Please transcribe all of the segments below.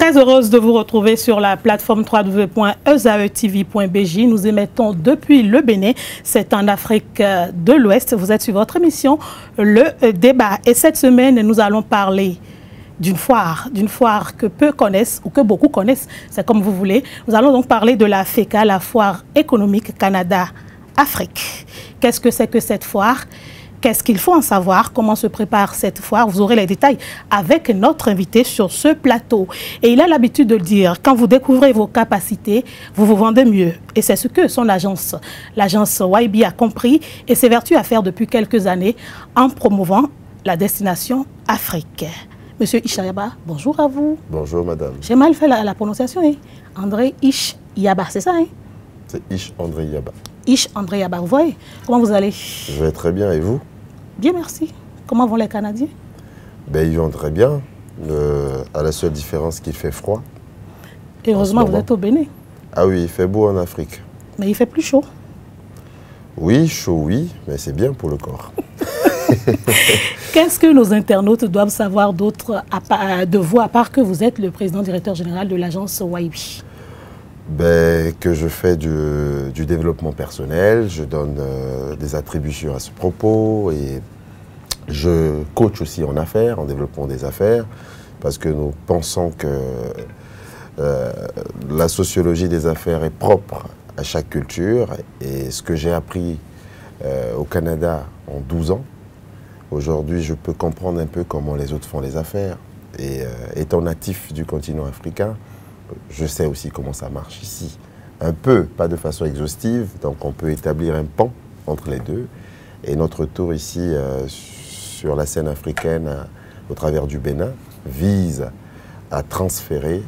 Très heureuse de vous retrouver sur la plateforme www.ezaetv.bj. Nous émettons depuis le Bénin, c'est en Afrique de l'Ouest. Vous êtes sur votre émission, Le Débat. Et cette semaine, nous allons parler d'une foire que peu connaissent ou que beaucoup connaissent, c'est comme vous voulez. Nous allons donc parler de la FECA, la Foire économique Canada-Afrique. Qu'est-ce que c'est que cette foire ? Qu'est-ce qu'il faut en savoir? Comment se prépare cette foire? Vous aurez les détails avec notre invité sur ce plateau. Et il a l'habitude de le dire, quand vous découvrez vos capacités, vous vous vendez mieux. Et c'est ce que son agence, l'agence YB, a compris et s'évertue à faire depuis quelques années en promouvant la destination Afrique. Monsieur Ish Yaba, bonjour à vous. Bonjour madame. J'ai mal fait la prononciation, hein? André Ish Yaba, c'est ça, hein? C'est Ish André Yaba. Ish André Yaba, vous voyez? Comment vous allez? Je vais très bien, et vous? Bien, merci. Comment vont les Canadiens? Ben, ils vont très bien, à la seule différence qu'il fait froid. Et heureusement, vous êtes au Bénin. Ah oui, il fait beau en Afrique. Mais il fait plus chaud. Oui, chaud, oui, mais c'est bien pour le corps. Qu'est-ce que nos internautes doivent savoir d'autre de vous, à part que vous êtes le président directeur général de l'agence YB? Ben, que je fais du développement personnel, je donne des attributions à ce propos et je coach aussi en affaires, en développement des affaires, parce que nous pensons que la sociologie des affaires est propre à chaque culture et ce que j'ai appris au Canada en 12 ans, aujourd'hui je peux comprendre un peu comment les autres font les affaires et étant natif du continent africain, je sais aussi comment ça marche ici. Un peu, pas de façon exhaustive, donc on peut établir un pont entre les deux. Et notre tour ici, sur la scène africaine, au travers du Bénin, vise à transférer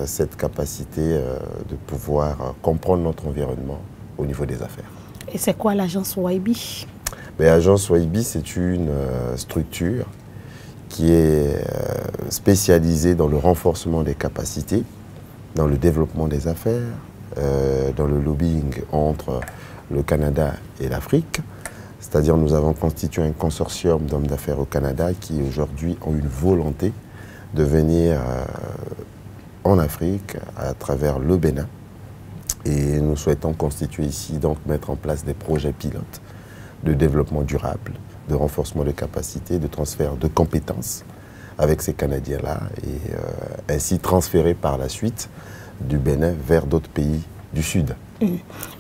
cette capacité de pouvoir comprendre notre environnement au niveau des affaires. Et c'est quoi l'agence YB? L'agence YB, c'est une structure qui est spécialisée dans le renforcement des capacités, dans le développement des affaires, dans le lobbying entre le Canada et l'Afrique. C'est-à-dire nous avons constitué un consortium d'hommes d'affaires au Canada qui aujourd'hui ont une volonté de venir en Afrique à travers le Bénin. Et nous souhaitons constituer ici, donc mettre en place des projets pilotes de développement durable, de renforcement de capacités, de transfert de compétences avec ces Canadiens-là et ainsi transférer par la suite du Bénin vers d'autres pays du Sud.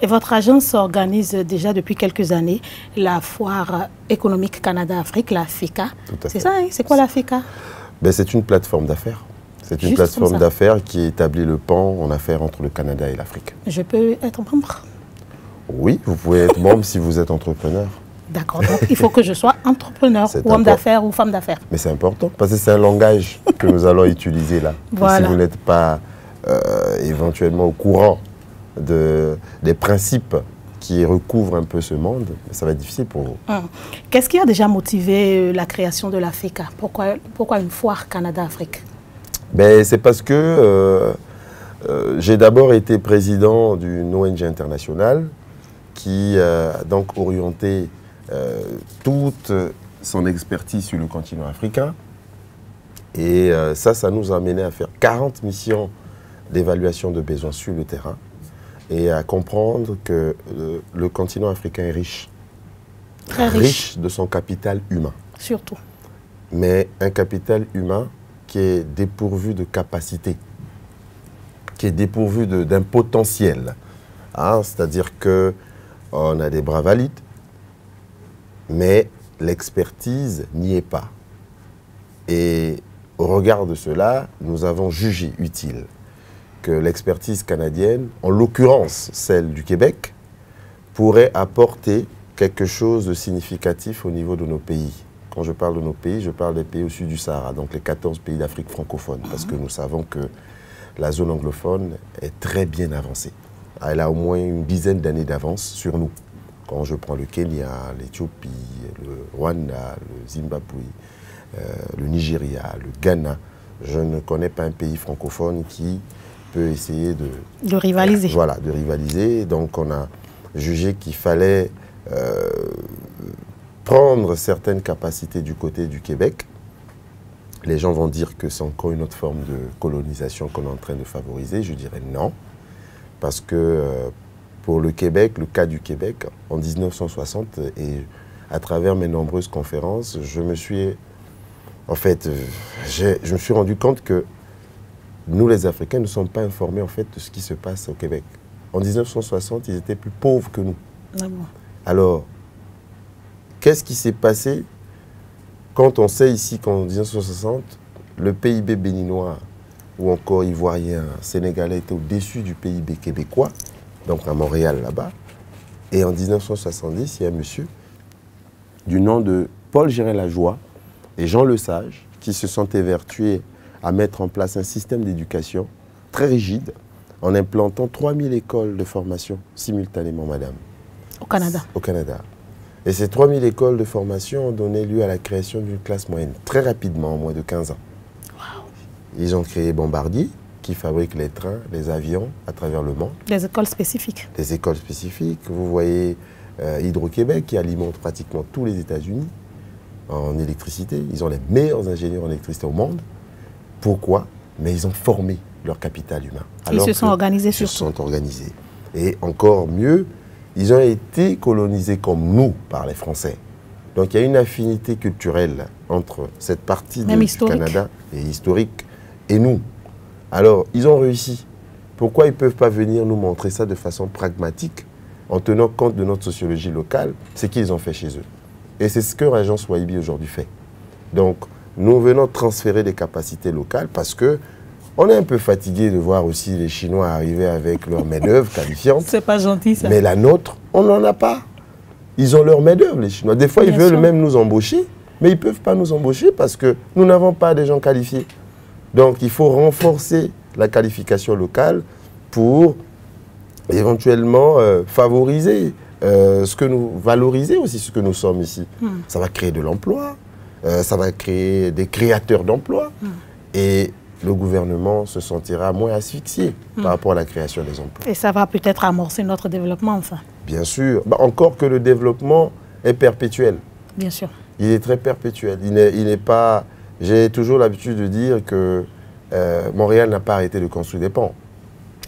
Et votre agence organise déjà depuis quelques années la Foire économique Canada-Afrique, la FECA. C'est ça, hein? C'est quoi la FECA? C'est une plateforme d'affaires. C'est une plateforme d'affaires qui établit le pont en affaires entre le Canada et l'Afrique. Je peux être membre? Oui, vous pouvez être membre si vous êtes entrepreneur. D'accord, donc il faut que je sois entrepreneur ou homme d'affaires ou femme d'affaires. Mais c'est important, parce que c'est un langage que nous allons utiliser là. Voilà. Si vous n'êtes pas éventuellement au courant des principes qui recouvrent un peu ce monde, ça va être difficile pour vous. Qu'est-ce qui a déjà motivé la création de la FECA? Pourquoi une foire Canada-Afrique? C'est parce que j'ai d'abord été président d'une ONG internationale qui a donc orienté toute son expertise sur le continent africain. Et ça nous a amené à faire 40 missions d'évaluation de besoins sur le terrain et à comprendre que le continent africain est riche. Très riche de son capital humain. Surtout. Mais un capital humain qui est dépourvu de capacité, qui est dépourvu d'un potentiel. C'est-à-dire qu'on a des bras valides, mais l'expertise n'y est pas. Et au regard de cela, nous avons jugé utile que l'expertise canadienne, en l'occurrence celle du Québec, pourrait apporter quelque chose de significatif au niveau de nos pays. Quand je parle de nos pays, je parle des pays au sud du Sahara, donc les 14 pays d'Afrique francophone, parce que nous savons que la zone anglophone est très bien avancée. Elle a au moins une dizaine d'années d'avance sur nous. Quand je prends le Kenya, l'Éthiopie, le Rwanda, le Zimbabwe, le Nigeria, le Ghana, je ne connais pas un pays francophone qui peut essayer de rivaliser. Voilà, de rivaliser. Donc on a jugé qu'il fallait prendre certaines capacités du côté du Québec Les gens vont dire que c'est encore une autre forme de colonisation qu'on est en train de favoriser. Je dirais non, parce que pour le Québec, le cas du Québec, en 1960, et à travers mes nombreuses conférences, je me suis rendu compte que nous, les Africains, ne sommes pas informés en fait, de ce qui se passe au Québec. En 1960, ils étaient plus pauvres que nous. Ah bon. Alors, qu'est-ce qui s'est passé quand on sait ici qu'en 1960, le PIB béninois ou encore ivoirien, sénégalais était au-dessus du PIB québécois, donc à Montréal là-bas. Et en 1970, il y a un monsieur du nom de Paul Gérin-Lajoie et Jean Lesage qui se sont évertués à mettre en place un système d'éducation très rigide en implantant 3000 écoles de formation simultanément, madame. Au Canada. Au Canada. Et ces 3000 écoles de formation ont donné lieu à la création d'une classe moyenne, très rapidement, en moins de 15 ans. Wow. Ils ont créé Bombardier, qui fabrique les trains, les avions à travers le monde. Des écoles spécifiques. Des écoles spécifiques. Vous voyez Hydro-Québec, qui alimente pratiquement tous les États-Unis en électricité. Ils ont les meilleurs ingénieurs en électricité au monde. Pourquoi? Mais ils ont formé leur capital humain. Ils se sont organisés surtout. Ils se sont organisés. Et encore mieux, ils ont été colonisés comme nous par les Français. Donc il y a une affinité culturelle entre cette partie du Canada et historique et nous. Alors, ils ont réussi. Pourquoi ils ne peuvent pas venir nous montrer ça de façon pragmatique en tenant compte de notre sociologie locale? C'est qu'ils ont fait chez eux. Et c'est ce que l'agence Waibi aujourd'hui fait. Donc, nous venons transférer des capacités locales parce que on est un peu fatigué de voir aussi les Chinois arriver avec leur main-d'œuvre qualifiante. C'est pas gentil, ça. Mais la nôtre, on n'en a pas. Ils ont leur main-d'œuvre, les Chinois. Des fois, ils veulent même nous embaucher, mais ils ne peuvent pas nous embaucher parce que nous n'avons pas des gens qualifiés. Donc, il faut renforcer la qualification locale pour éventuellement favoriser valoriser aussi ce que nous sommes ici. Ça va créer de l'emploi, ça va créer des créateurs d'emplois et le gouvernement se sentira moins asphyxié par rapport à la création des emplois. Et ça va peut-être amorcer notre développement, enfin. Bien sûr. Encore que le développement est perpétuel. Bien sûr. Il est très perpétuel. Il n'est pas... J'ai toujours l'habitude de dire que Montréal n'a pas arrêté de construire des ponts.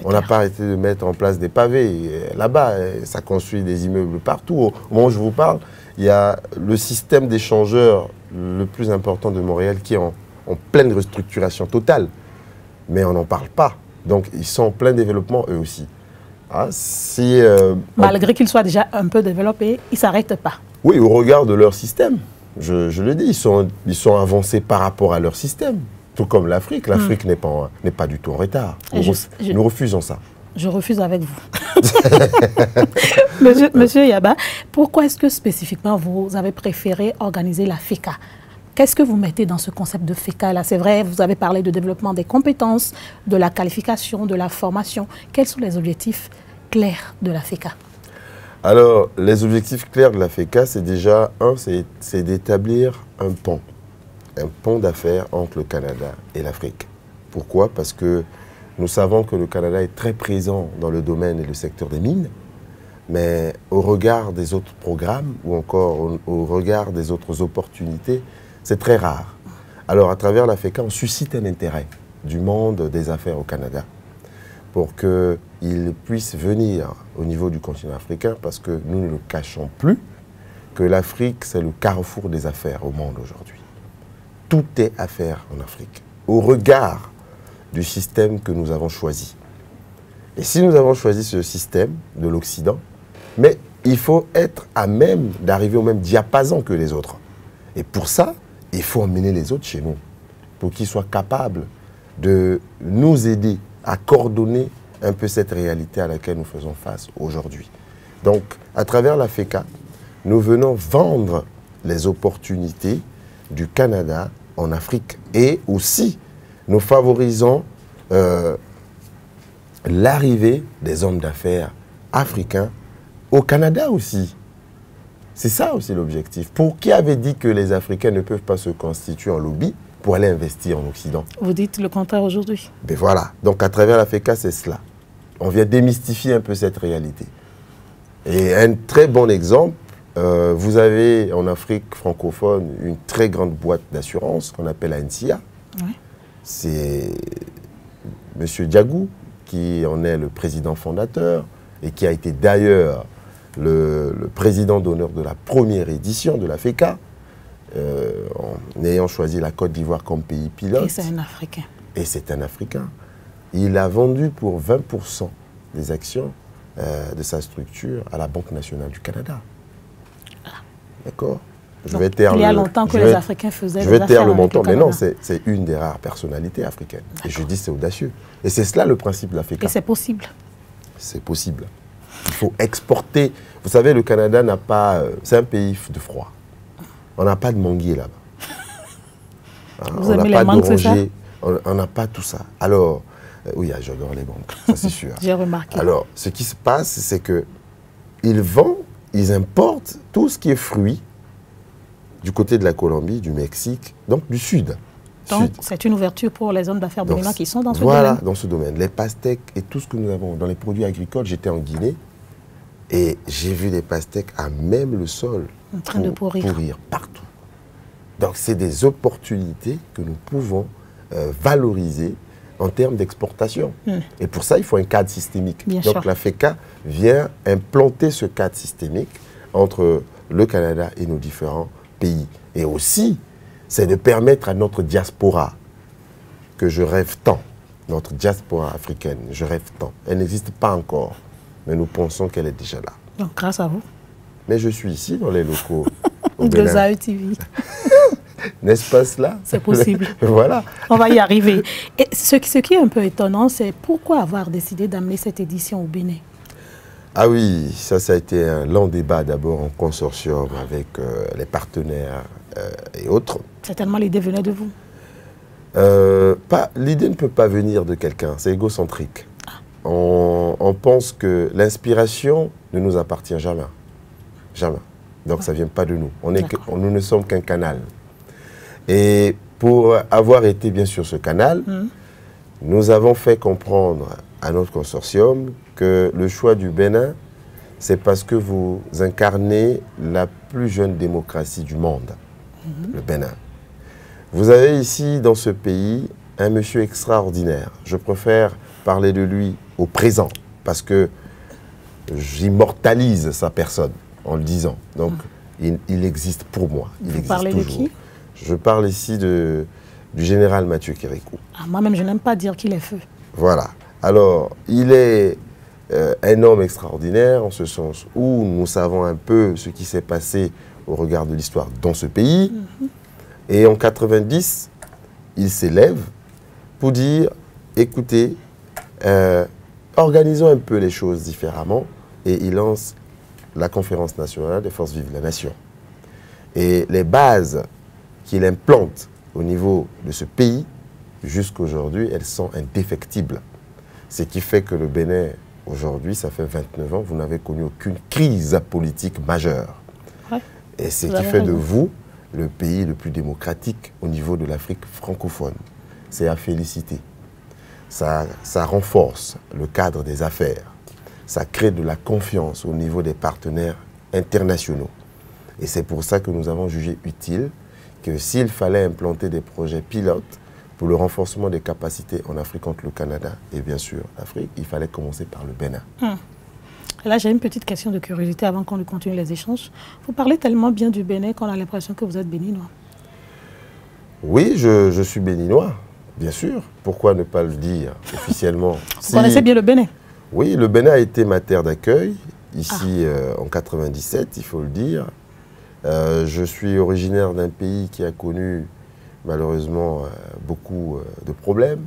On n'a pas arrêté de mettre en place des pavés. Là-bas, ça construit des immeubles partout. Au moment où je vous parle, il y a le système d'échangeurs le plus important de Montréal qui est en pleine restructuration totale. Mais on n'en parle pas. Donc, ils sont en plein développement, eux aussi. Ah, malgré qu'ils soient déjà un peu développés, ils ne s'arrêtent pas. Oui, au regard de leur système. Je le dis, ils sont avancés par rapport à leur système. Tout comme l'Afrique. L'Afrique n'est pas du tout en retard. Nous refusons ça. Je refuse avec vous. Monsieur Yaba, pourquoi est-ce que spécifiquement vous avez préféré organiser la FECA? Qu'est-ce que vous mettez dans ce concept de FECA là? C'est vrai, vous avez parlé de développement des compétences, de la qualification, de la formation. Quels sont les objectifs clairs de la FECA? Alors, les objectifs clairs de la FECA, c'est déjà, c'est d'établir un pont d'affaires entre le Canada et l'Afrique. Pourquoi? Parce que nous savons que le Canada est très présent dans le domaine et le secteur des mines, mais au regard des autres programmes ou encore au regard des autres opportunités, c'est très rare. Alors, à travers la FECA, on suscite un intérêt du monde des affaires au Canada pour qu'ils puissent venir au niveau du continent africain parce que nous ne le cachons plus que l'Afrique, c'est le carrefour des affaires au monde aujourd'hui. Tout est affaire en Afrique, au regard du système que nous avons choisi. Et si nous avons choisi ce système de l'Occident, mais il faut être à même d'arriver au même diapason que les autres. Et pour ça, il faut emmener les autres chez nous, pour qu'ils soient capables de nous aider à coordonner un peu cette réalité à laquelle nous faisons face aujourd'hui. Donc, à travers la FECA, nous venons vendre les opportunités du Canada en Afrique et aussi nous favorisons l'arrivée des hommes d'affaires africains au Canada aussi. C'est ça aussi l'objectif. Pour qui avait dit que les Africains ne peuvent pas se constituer en lobby pour aller investir en Occident? Vous dites le contraire aujourd'hui. Ben voilà. Donc à travers la FECA, c'est cela. On vient démystifier un peu cette réalité. Et un très bon exemple, vous avez en Afrique francophone une très grande boîte d'assurance qu'on appelle ANSIA, Oui. C'est M. Diagou qui en est le président fondateur et qui a été d'ailleurs le président d'honneur de la première édition de la FECA, en ayant choisi la Côte d'Ivoire comme pays pilote. Et c'est un Africain. Et c'est un Africain. Il a vendu pour 20% des actions de sa structure à la Banque nationale du Canada. D'accord. Il y a longtemps que les Africains faisaient des affaires. Je vais taire le montant, mais non, c'est une des rares personnalités africaines. Et je dis c'est audacieux. Et c'est cela le principe de l'Afrique. Et c'est possible. C'est possible. Il faut exporter. Vous savez, le Canada n'a pas... c'est un pays de froid. On n'a pas de manguier là-bas. Vous aimez les mangues, c'est ça? On n'a pas tout ça. Alors, oui, j'adore les banques, ça c'est sûr. J'ai remarqué. Alors, ce qui se passe, c'est qu'ils vendent, ils importent tout ce qui est fruits du côté de la Colombie, du Mexique, donc du Sud. Donc, c'est une ouverture pour les hommes d'affaires béninois qui sont dans ce domaine. Voilà, dans ce domaine. Les pastèques et tout ce que nous avons dans les produits agricoles. J'étais en Guinée et j'ai vu des pastèques à même le sol. En train de pourrir. Partout. Donc, c'est des opportunités que nous pouvons valoriser en termes d'exportation. Et pour ça, il faut un cadre systémique. Bien Donc, sûr. la FECA vient implanter ce cadre systémique entre le Canada et nos différents pays. Et aussi, c'est de permettre à notre diaspora, que je rêve tant, notre diaspora africaine, je rêve tant. Elle n'existe pas encore, mais nous pensons qu'elle est déjà là. Donc, grâce à vous. Mais je suis ici, dans les locaux. De Zaï TV. N'est-ce pas cela? C'est possible. Voilà. On va y arriver. Et ce qui est un peu étonnant, c'est pourquoi avoir décidé d'amener cette édition au Bénin? Ah oui, ça a été un long débat d'abord en consortium avec les partenaires et autres. Certainement l'idée venait de vous. L'idée ne peut pas venir de quelqu'un, c'est égocentrique. On pense que l'inspiration ne nous appartient jamais. Jamais. Donc ça ne vient pas de nous. Nous ne sommes qu'un canal. Et pour avoir été bien sûr ce canal, nous avons fait comprendre à notre consortium que le choix du Bénin, c'est parce que vous incarnez la plus jeune démocratie du monde, le Bénin. Vous avez ici, dans ce pays, un monsieur extraordinaire. Je préfère parler de lui au présent, parce que j'immortalise sa personne en le disant. Donc, il existe pour moi. Vous parlez de qui? Je parle ici du général Mathieu Kérékou. Moi-même, je n'aime pas dire qu'il est feu. Voilà. Alors, il est un homme extraordinaire en ce sens où nous savons un peu ce qui s'est passé au regard de l'histoire dans ce pays. Et en 90, il s'élève pour dire, écoutez, organisons un peu les choses différemment. Et il lance la conférence nationale des forces vives de la nation. Et les bases qu'il implante au niveau de ce pays, jusqu'aujourd'hui, elles sont indéfectibles. Ce qui fait que le Bénin, aujourd'hui, ça fait 29 ans, vous n'avez connu aucune crise politique majeure. Ouais, et ce qui fait de vous le pays le plus démocratique au niveau de l'Afrique francophone. C'est à féliciter. Ça renforce le cadre des affaires. Ça crée de la confiance au niveau des partenaires internationaux. Et c'est pour ça que nous avons jugé utile que s'il fallait implanter des projets pilotes pour le renforcement des capacités en Afrique contre le Canada et bien sûr l'Afrique, il fallait commencer par le Bénin. Là, j'ai une petite question de curiosité avant qu'on continue les échanges. Vous parlez tellement bien du Bénin qu'on a l'impression que vous êtes béninois. Oui, je suis béninois, bien sûr. Pourquoi ne pas le dire officiellement? Vous connaissez bien le Bénin? Oui, le Bénin a été ma terre d'accueil, ici en 97, il faut le dire. Je suis originaire d'un pays qui a connu malheureusement beaucoup de problèmes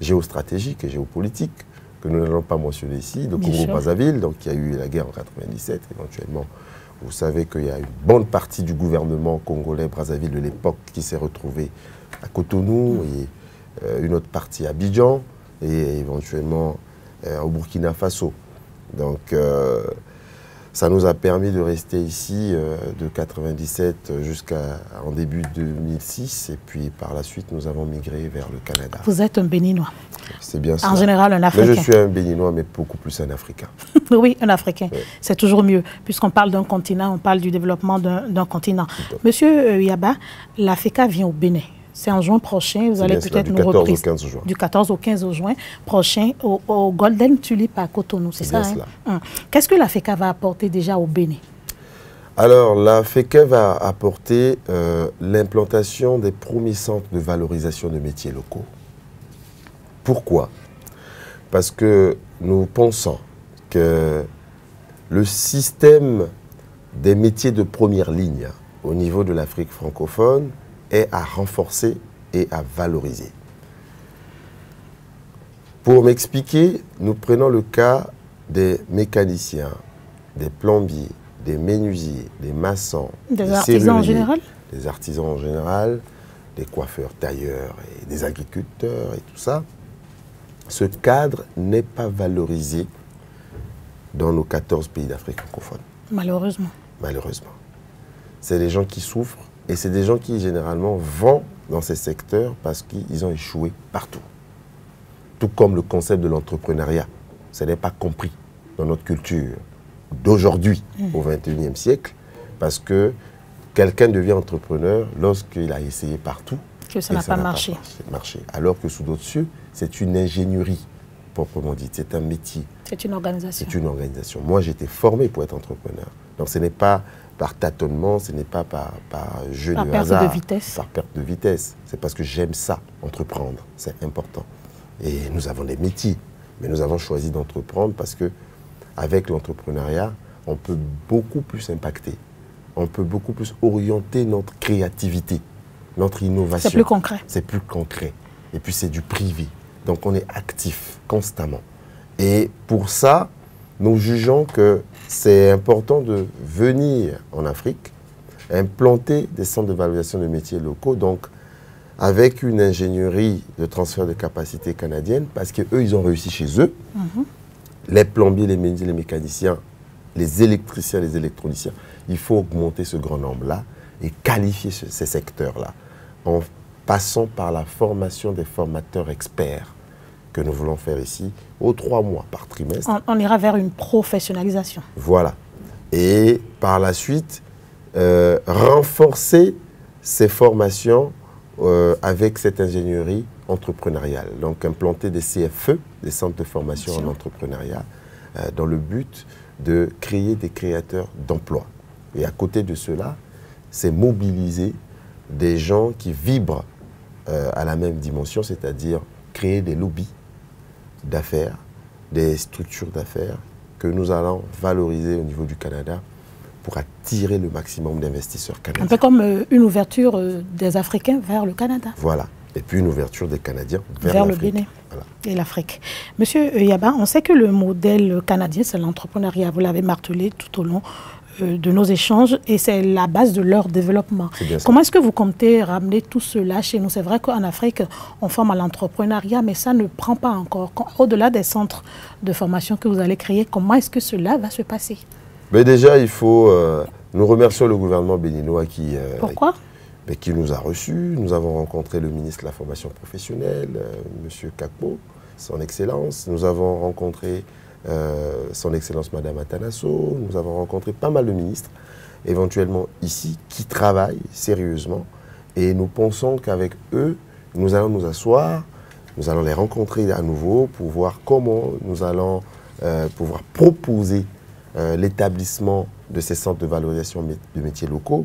géostratégiques et géopolitiques que nous n'allons pas mentionner ici. Le Congo-Brazzaville, donc il y a eu la guerre en 97 éventuellement. Vous savez qu'il y a une bonne partie du gouvernement congolais Brazzaville de l'époque qui s'est retrouvée à Cotonou et une autre partie à Abidjan et éventuellement au Burkina Faso. Donc ça nous a permis de rester ici de 97 jusqu'en début 2006 et puis par la suite nous avons migré vers le Canada. Vous êtes un Béninois? C'est bien ça. En général un Africain. Mais je suis un Béninois mais beaucoup plus un Africain. Oui, un Africain. Oui. C'est toujours mieux. Puisqu'on parle d'un continent, on parle du développement d'un continent. Monsieur Yaba, la FECA vient au Bénin. C'est en juin prochain. Vous allez peut-être nous reprendre. Du 14 au 15 juin. Du 14 au 15 juin prochain au Golden Tulip à Cotonou, c'est ça, hein? Qu'est-ce que la FECA va apporter déjà au Bénin? Alors, la FECA va apporter l'implantation des premiers centres de valorisation de métiers locaux. Pourquoi? Parce que nous pensons que le système des métiers de première ligne au niveau de l'Afrique francophone est à renforcer et à valoriser. Pour m'expliquer, nous prenons le cas des mécaniciens, des plombiers, des menuisiers, des maçons, des artisans en général, des coiffeurs, tailleurs et des agriculteurs et tout ça. Ce cadre n'est pas valorisé dans nos 14 pays d'Afrique francophone. Malheureusement. Malheureusement. C'est des gens qui souffrent et c'est des gens qui généralement vont dans ces secteurs parce qu'ils ont échoué partout. Tout comme le concept de l'entrepreneuriat. Ce n'est pas compris dans notre culture d'aujourd'hui, au XXIe siècle, parce que quelqu'un devient entrepreneur lorsqu'il a essayé partout. Que ça n'a pas marché. Alors que sous d'autres cieux, c'est une ingénierie, proprement dite. C'est un métier. C'est une organisation. C'est une organisation. Moi, j'étais formé pour être entrepreneur. Donc, ce n'est pas par tâtonnement, ce n'est pas par jeu de hasard. Par perte de vitesse. Par perte de vitesse. C'est parce que j'aime ça, entreprendre. C'est important. Et nous avons des métiers. Mais nous avons choisi d'entreprendre parce que avec l'entrepreneuriat, on peut beaucoup plus impacter. On peut beaucoup plus orienter notre créativité, notre innovation. C'est plus concret. C'est plus concret. Et puis c'est du privé. Donc on est actif constamment. Et pour ça, nous jugeons que c'est important de venir en Afrique, implanter des centres de valorisation de métiers locaux, donc avec une ingénierie de transfert de capacité canadienne, parce qu'eux, ils ont réussi chez eux. Les plombiers, les menuisiers, les mécaniciens, les électriciens, les électroniciens. Il faut augmenter ce grand nombre-là et qualifier ces secteurs-là en passant par la formation des formateurs experts que nous voulons faire ici, aux 3 mois par trimestre. On ira vers une professionnalisation. Voilà. Et par la suite, renforcer ces formations avec cette ingénierie entrepreneuriale. Donc implanter des CFE, des centres de formation en entrepreneuriat, dans le but de créer des créateurs d'emplois. Et à côté de cela, c'est mobiliser des gens qui vibrent à la même dimension, c'est-à-dire créer des lobbies d'affaires, des structures d'affaires que nous allons valoriser au niveau du Canada pour attirer le maximum d'investisseurs canadiens. Un peu comme une ouverture des Africains vers le Canada. Voilà. Et puis une ouverture des Canadiens vers le Bénin et l'Afrique. Monsieur Yaba, on sait que le modèle canadien, c'est l'entrepreneuriat. Vous l'avez martelé tout au long de nos échanges et c'est la base de leur développement. Comment est-ce que vous comptez ramener tout cela chez nous? C'est vrai qu'en Afrique, on forme à l'entrepreneuriat, mais ça ne prend pas encore. Au-delà des centres de formation que vous allez créer, comment est-ce que cela va se passer? Mais déjà, il faut... nous remercions le gouvernement béninois qui... Pourquoi? Qui nous a reçus. Nous avons rencontré le ministre de la Formation professionnelle, M. Kakpo, son Excellence. Nous avons rencontré son Excellence Mme Atanasso. Nous avons rencontré pas mal de ministres, éventuellement ici, qui travaillent sérieusement. Et nous pensons qu'avec eux, nous allons nous asseoir, nous allons les rencontrer à nouveau pour voir comment nous allons pouvoir proposer l'établissement de ces centres de valorisation de métiers locaux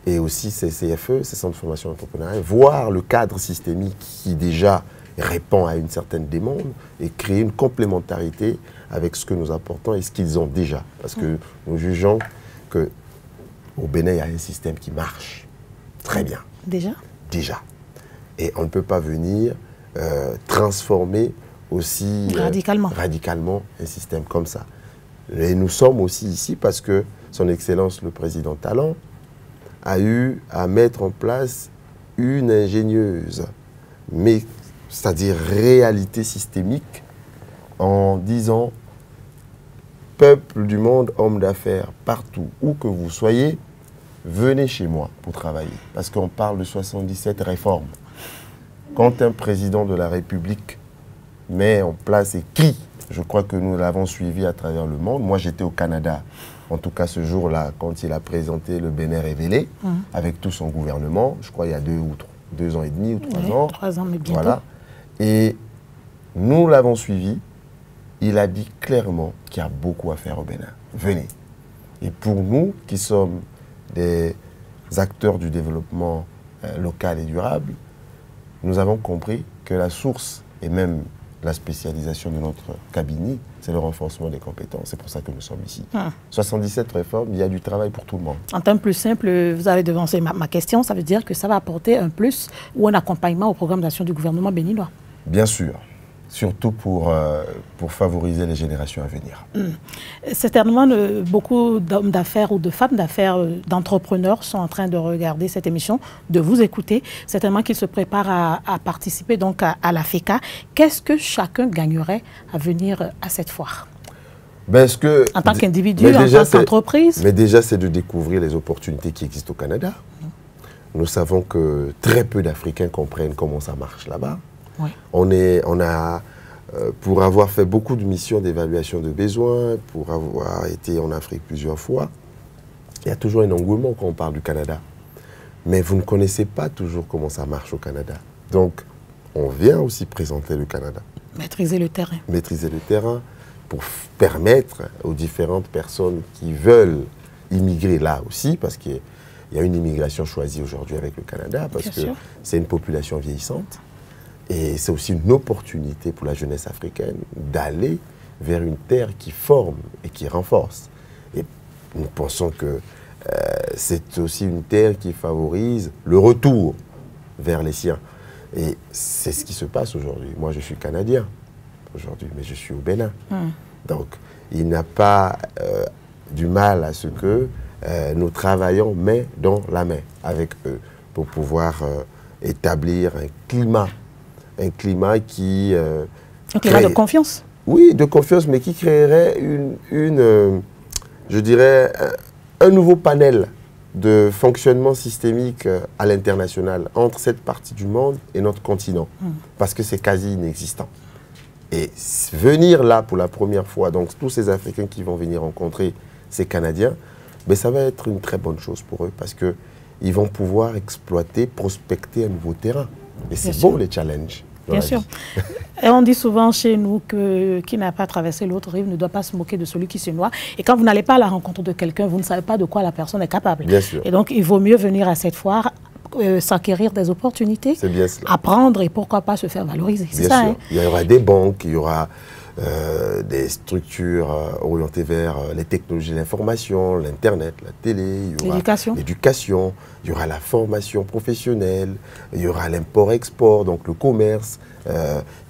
et aussi ces CFE, ces centres de formation entrepreneuriale, voir le cadre systémique qui déjà répond à une certaine demande et créer une complémentarité avec ce que nous apportons et ce qu'ils ont déjà. Parce que nous jugeons qu'au Bénin, il y a un système qui marche très bien. Déjà? Déjà. Et on ne peut pas venir transformer aussi radicalement un système comme ça. Et nous sommes aussi ici parce que son Excellence le Président Talon a eu à mettre en place une ingénieuse, mais c'est-à-dire réalité systémique, en disant peuple du monde, homme d'affaires, partout où que vous soyez, venez chez moi pour travailler. Parce qu'on parle de 77 réformes. Quand un président de la République met en place et qui, je crois que nous l'avons suivi à travers le monde. Moi, j'étais au Canada, en tout cas ce jour-là, quand il a présenté le Bénin révélé, avec tout son gouvernement, je crois il y a 2 ans et demi ou 3 Oui, ans. 3 ans, mais bientôt. Voilà. Et nous l'avons suivi. Il a dit clairement qu'il y a beaucoup à faire au Bénin. Venez. Et pour nous, qui sommes des acteurs du développement local et durable, nous avons compris que la source et même la spécialisation de notre cabinet, c'est le renforcement des compétences. C'est pour ça que nous sommes ici. 77 réformes, il y a du travail pour tout le monde. En termes plus simples, vous avez devancé ma question, ça veut dire que ça va apporter un plus ou un accompagnement au programme d'action du gouvernement béninois. Bien sûr. Surtout pour favoriser les générations à venir. Certainement, beaucoup d'hommes d'affaires ou de femmes d'affaires, d'entrepreneurs sont en train de regarder cette émission, de vous écouter. Certainement qu'ils se préparent à participer donc à la FECA. Qu'est-ce que chacun gagnerait à venir à cette foire? Ben, en tant qu'individu, en tant qu'entreprise? Mais déjà, c'est de découvrir les opportunités qui existent au Canada. Nous savons que très peu d'Africains comprennent comment ça marche là-bas. Oui. Pour avoir fait beaucoup de missions d'évaluation de besoins, pour avoir été en Afrique plusieurs fois, il y a toujours un engouement quand on parle du Canada. Mais vous ne connaissez pas toujours comment ça marche au Canada. Donc, on vient aussi présenter le Canada. Maîtriser le terrain. Maîtriser le terrain pour permettre aux différentes personnes qui veulent immigrer là aussi, parce qu'il y a une immigration choisie aujourd'hui avec le Canada, parce que c'est une population vieillissante. Et c'est aussi une opportunité pour la jeunesse africaine d'aller vers une terre qui forme et qui renforce. Et nous pensons que c'est aussi une terre qui favorise le retour vers les siens. Et c'est ce qui se passe aujourd'hui. Moi, je suis Canadien aujourd'hui, mais je suis au Bénin. Donc, il n'a pas du mal à ce que nous travaillons main dans la main avec eux pour pouvoir établir un climat qui... un climat de confiance. Oui, de confiance, mais qui créerait je dirais, un nouveau panel de fonctionnement systémique à l'international entre cette partie du monde et notre continent, parce que c'est quasi inexistant. Et venir là pour la première fois, donc tous ces Africains qui vont venir rencontrer ces Canadiens, ben, ça va être une très bonne chose pour eux, parce qu'ils vont pouvoir exploiter, prospecter un nouveau terrain. Et c'est beau les challenges. Bien sûr. Et on dit souvent chez nous que qui n'a pas traversé l'autre rive ne doit pas se moquer de celui qui se noie. Et quand vous n'allez pas à la rencontre de quelqu'un, vous ne savez pas de quoi la personne est capable. Bien sûr. Et donc, il vaut mieux venir à cette foire, s'acquérir des opportunités, apprendre et pourquoi pas se faire valoriser. Bien sûr. Hein. Il y aura des banques, il y aura des structures orientées vers les technologies de l'information, l'Internet, la télé, il y aura l'éducation, il y aura la formation professionnelle, il y aura l'import-export, donc le commerce,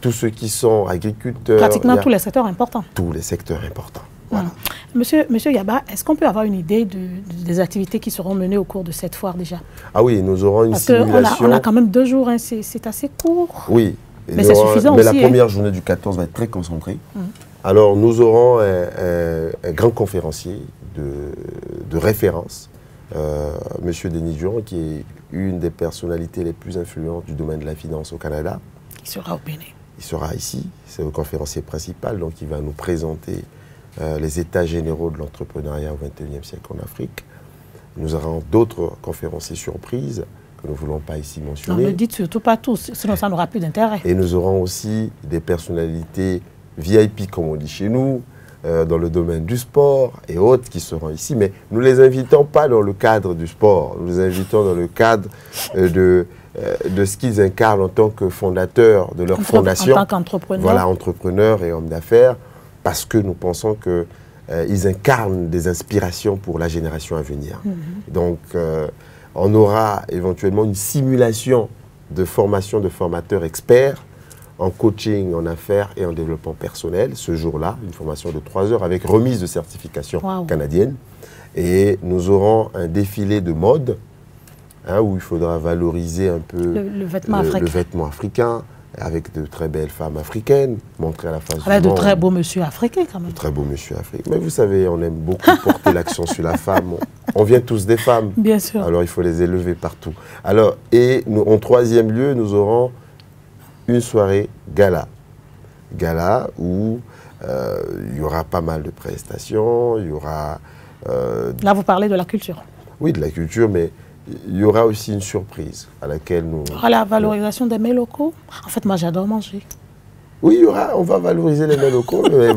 tous ceux qui sont agriculteurs. Pratiquement tous les secteurs importants. Tous les secteurs importants. Voilà. Monsieur Yaba, est-ce qu'on peut avoir une idée des activités qui seront menées au cours de cette foire déjà? Ah oui, nous aurons une simulation. Parce qu'on a quand même 2 jours, hein, c'est assez court. Oui. Mais c'est suffisant mais aussi. Mais la première journée du 14 va être très concentrée. Alors, nous aurons un grand conférencier de référence, Monsieur Denis Durand, qui est une des personnalités les plus influentes du domaine de la finance au Canada. Il sera au Bénin. Il sera ici, c'est le conférencier principal, donc il va nous présenter les états généraux de l'entrepreneuriat au XXIe siècle en Afrique. Nous aurons d'autres conférenciers surprises que nous ne voulons pas ici mentionner. Non, ne dites surtout pas tous, sinon ça n'aura plus d'intérêt. Et nous aurons aussi des personnalités VIP, comme on dit chez nous, dans le domaine du sport et autres qui seront ici. Mais nous ne les invitons pas dans le cadre du sport, nous les invitons dans le cadre de ce qu'ils incarnent en tant que fondateurs de leur fondation. En tant qu'entrepreneurs. Voilà, entrepreneurs et hommes d'affaires, parce que nous pensons qu'ils incarnent des inspirations pour la génération à venir. Donc, on aura éventuellement une simulation de formation de formateurs experts en coaching, en affaires et en développement personnel. Ce jour-là, une formation de 3 heures avec remise de certification canadienne. Et nous aurons un défilé de mode où il faudra valoriser un peu le vêtement africain avec de très belles femmes africaines, montrer à la face du monde. Avec de très beaux monsieur africains quand même. De très beaux monsieur africains. Mais vous savez, on aime beaucoup porter l'accent sur la femme. On vient tous des femmes. Bien sûr. Alors il faut les élever partout. Alors, et nous, en 3e lieu, nous aurons une soirée gala. Gala où il y aura pas mal de prestations, il y aura... Là, vous parlez de la culture. Oui, de la culture, mais il y aura aussi une surprise à laquelle nous... La valorisation des mets locaux. En fait, moi, j'adore manger. Oui, on va valoriser les mets locaux, mais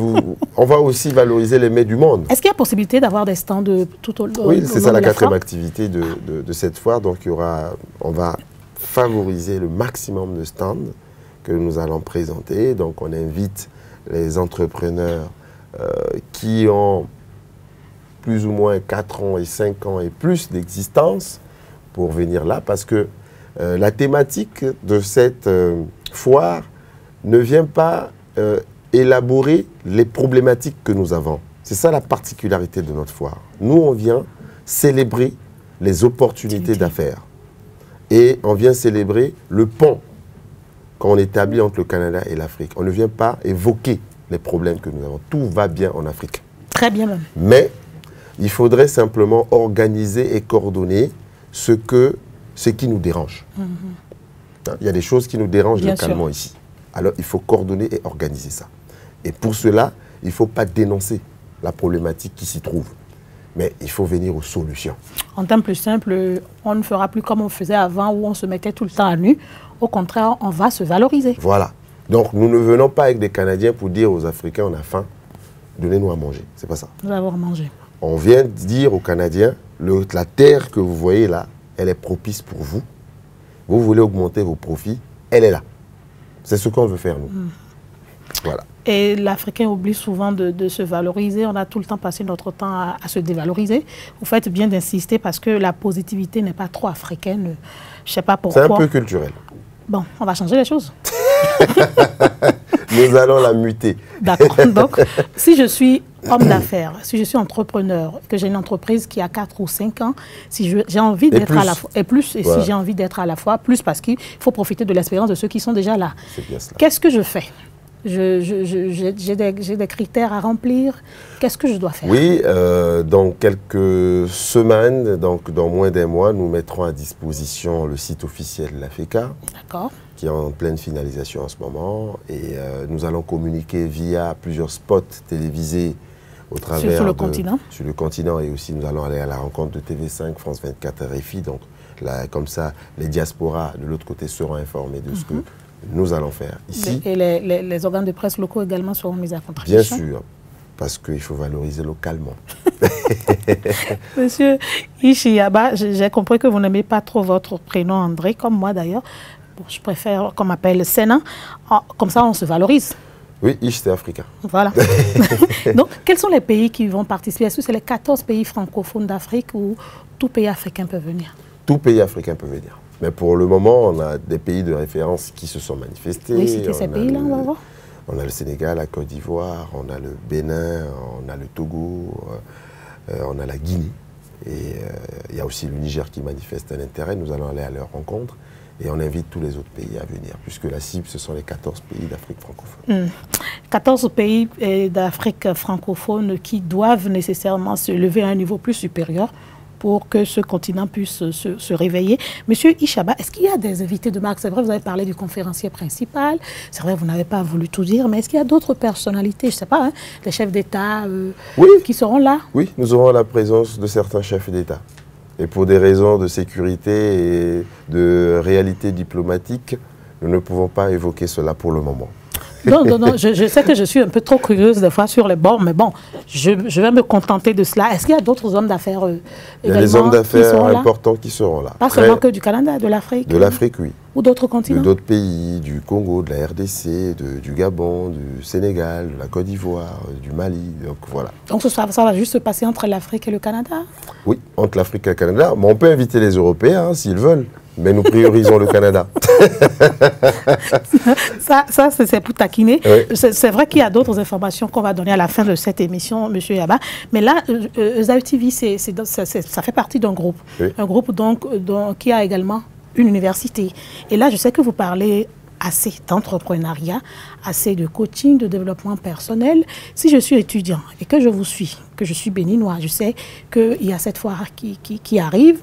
on va aussi valoriser les mets du monde. Est-ce qu'il y a possibilité d'avoir des stands tout au long de la foire? Oui, c'est ça la quatrième activité de cette foire. Donc, on va favoriser le maximum de stands que nous allons présenter. Donc, on invite les entrepreneurs qui ont plus ou moins 4 ans et 5 ans et plus d'existence pour venir là, parce que la thématique de cette foire ne vient pas élaborer les problématiques que nous avons. C'est ça la particularité de notre foire. Nous, on vient célébrer les opportunités d'affaires. Et on vient célébrer le pont qu'on établit entre le Canada et l'Afrique. On ne vient pas évoquer les problèmes que nous avons. Tout va bien en Afrique. Très bien même. Mais il faudrait simplement organiser et coordonner ce qui nous dérange. Il y a des choses qui nous dérangent localement ici. Alors, il faut coordonner et organiser ça. Et pour cela, il ne faut pas dénoncer la problématique qui s'y trouve. Mais il faut venir aux solutions. En termes plus simples, on ne fera plus comme on faisait avant, où on se mettait tout le temps à nu. Au contraire, on va se valoriser. Voilà. Donc, nous ne venons pas avec des Canadiens pour dire aux Africains, on a faim, donnez-nous à manger. C'est pas ça. Nous avons à manger. On vient dire aux Canadiens, la terre que vous voyez là, elle est propice pour vous. Vous voulez augmenter vos profits, elle est là. C'est ce qu'on veut faire, nous. Voilà. Et l'Africain oublie souvent de se valoriser. On a tout le temps passé notre temps à se dévaloriser. Vous faites bien d'insister parce que la positivité n'est pas trop africaine. Je ne sais pas pourquoi. C'est un peu culturel. Bon, on va changer les choses. Nous allons la muter. D'accord. Donc, si je suis homme d'affaires, si je suis entrepreneur, que j'ai une entreprise qui a 4 ou 5 ans, si j'ai envie d'être à la fois, et plus, et voilà. Si j'ai envie d'être à la fois, plus parce qu'il faut profiter de l'expérience de ceux qui sont déjà là. Qu'est-ce que je fais? J'ai des critères à remplir. Qu'est-ce que je dois faire? Oui, dans quelques semaines, donc dans moins d'un mois, nous mettrons à disposition le site officiel de l'AFECA, qui est en pleine finalisation en ce moment. Et nous allons communiquer via plusieurs spots télévisés au travers sur le continent. Sur le continent, et aussi nous allons aller à la rencontre de TV5, France 24, RFI. Donc là, comme ça, les diasporas de l'autre côté seront informés de ce que nous allons faire ici. Et les organes de presse locaux également seront mis à contribution. Bien sûr, parce qu'il faut valoriser localement. Monsieur Ishi-Yaba, j'ai compris que vous n'aimez pas trop votre prénom André, comme moi d'ailleurs. Bon, je préfère qu'on m'appelle Sénan. Comme ça, on se valorise. Oui, Ish, c'est africain. Voilà. Donc, quels sont les pays qui vont participer? Est-ce que c'est les 14 pays francophones d'Afrique ou tout pays africain peut venir? Tout pays africain peut venir. Mais pour le moment, on a des pays de référence qui se sont manifestés. Oui, c'était ces pays-là, on va voir. On a le Sénégal, la Côte d'Ivoire, on a le Bénin, on a le Togo, on a la Guinée. Et il y a aussi le Niger qui manifeste un intérêt. Nous allons aller à leur rencontre. Et on invite tous les autres pays à venir, puisque la cible, ce sont les 14 pays d'Afrique francophone. 14 pays d'Afrique francophone qui doivent nécessairement se lever à un niveau plus supérieur pour que ce continent puisse se réveiller. Monsieur Ishi-Yaba, est-ce qu'il y a des invités de marque? C'est vrai, vous avez parlé du conférencier principal. C'est vrai, vous n'avez pas voulu tout dire, mais est-ce qu'il y a d'autres personnalités, je ne sais pas, des chefs d'État qui seront là? Oui, nous aurons la présence de certains chefs d'État. Et pour des raisons de sécurité et de réalité diplomatique, nous ne pouvons pas évoquer cela pour le moment. Non, je sais que je suis un peu trop curieuse des fois sur les bords, mais bon, je vais me contenter de cela. Est-ce qu'il y a d'autres hommes d'affaires Il y a des hommes d'affaires importants qui seront là. Pas seulement que du Canada, de l'Afrique? De l'Afrique, oui. Ou d'autres continents? D'autres pays, du Congo, de la RDC, du Gabon, du Sénégal, de la Côte d'Ivoire, du Mali, donc voilà. Donc ça va juste se passer entre l'Afrique et le Canada? Oui, entre l'Afrique et le Canada. Mais on peut inviter les Européens s'ils veulent. Mais nous priorisons le Canada. Ça c'est pour taquiner. Oui. C'est vrai qu'il y a d'autres informations qu'on va donner à la fin de cette émission, M. Yaba. Mais là, Zaï TV, ça fait partie d'un groupe. Oui. Un groupe donc, qui a également une université. Et là, je sais que vous parlez assez d'entrepreneuriat, assez de coaching, de développement personnel. Si je suis étudiant et que je vous suis, que je suis béninois, je sais qu'il y a cette foire qui arrive.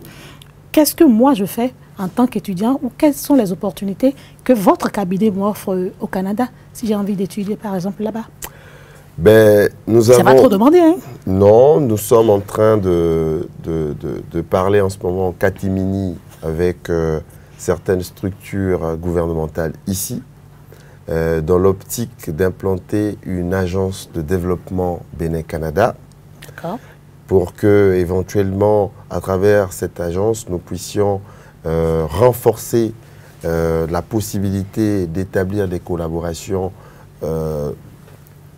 Qu'est-ce que moi je fais en tant qu'étudiant, ou quelles sont les opportunités que votre cabinet m'offre au Canada si j'ai envie d'étudier par exemple là-bas? C'est pas trop demandé, hein? Non, nous sommes en train de parler en ce moment en catimini avec certaines structures gouvernementales ici, dans l'optique d'implanter une agence de développement Bénin-Canada. D'accord. Pour que, éventuellement, à travers cette agence, nous puissions renforcer la possibilité d'établir des collaborations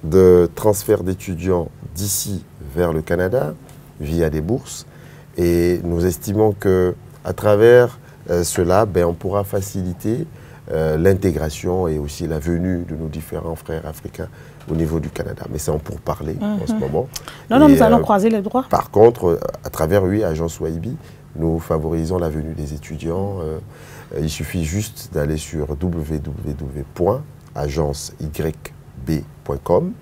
de transfert d'étudiants d'ici vers le Canada via des bourses. Et nous estimons qu'à travers cela, on pourra faciliter l'intégration et aussi la venue de nos différents frères africains au niveau du Canada. Mais c'est en pourparlers en ce moment. Non, nous allons croiser les droits. Par contre, à travers, Agence Waibi, nous favorisons la venue des étudiants. Il suffit juste d'aller sur www.agenceyb.com.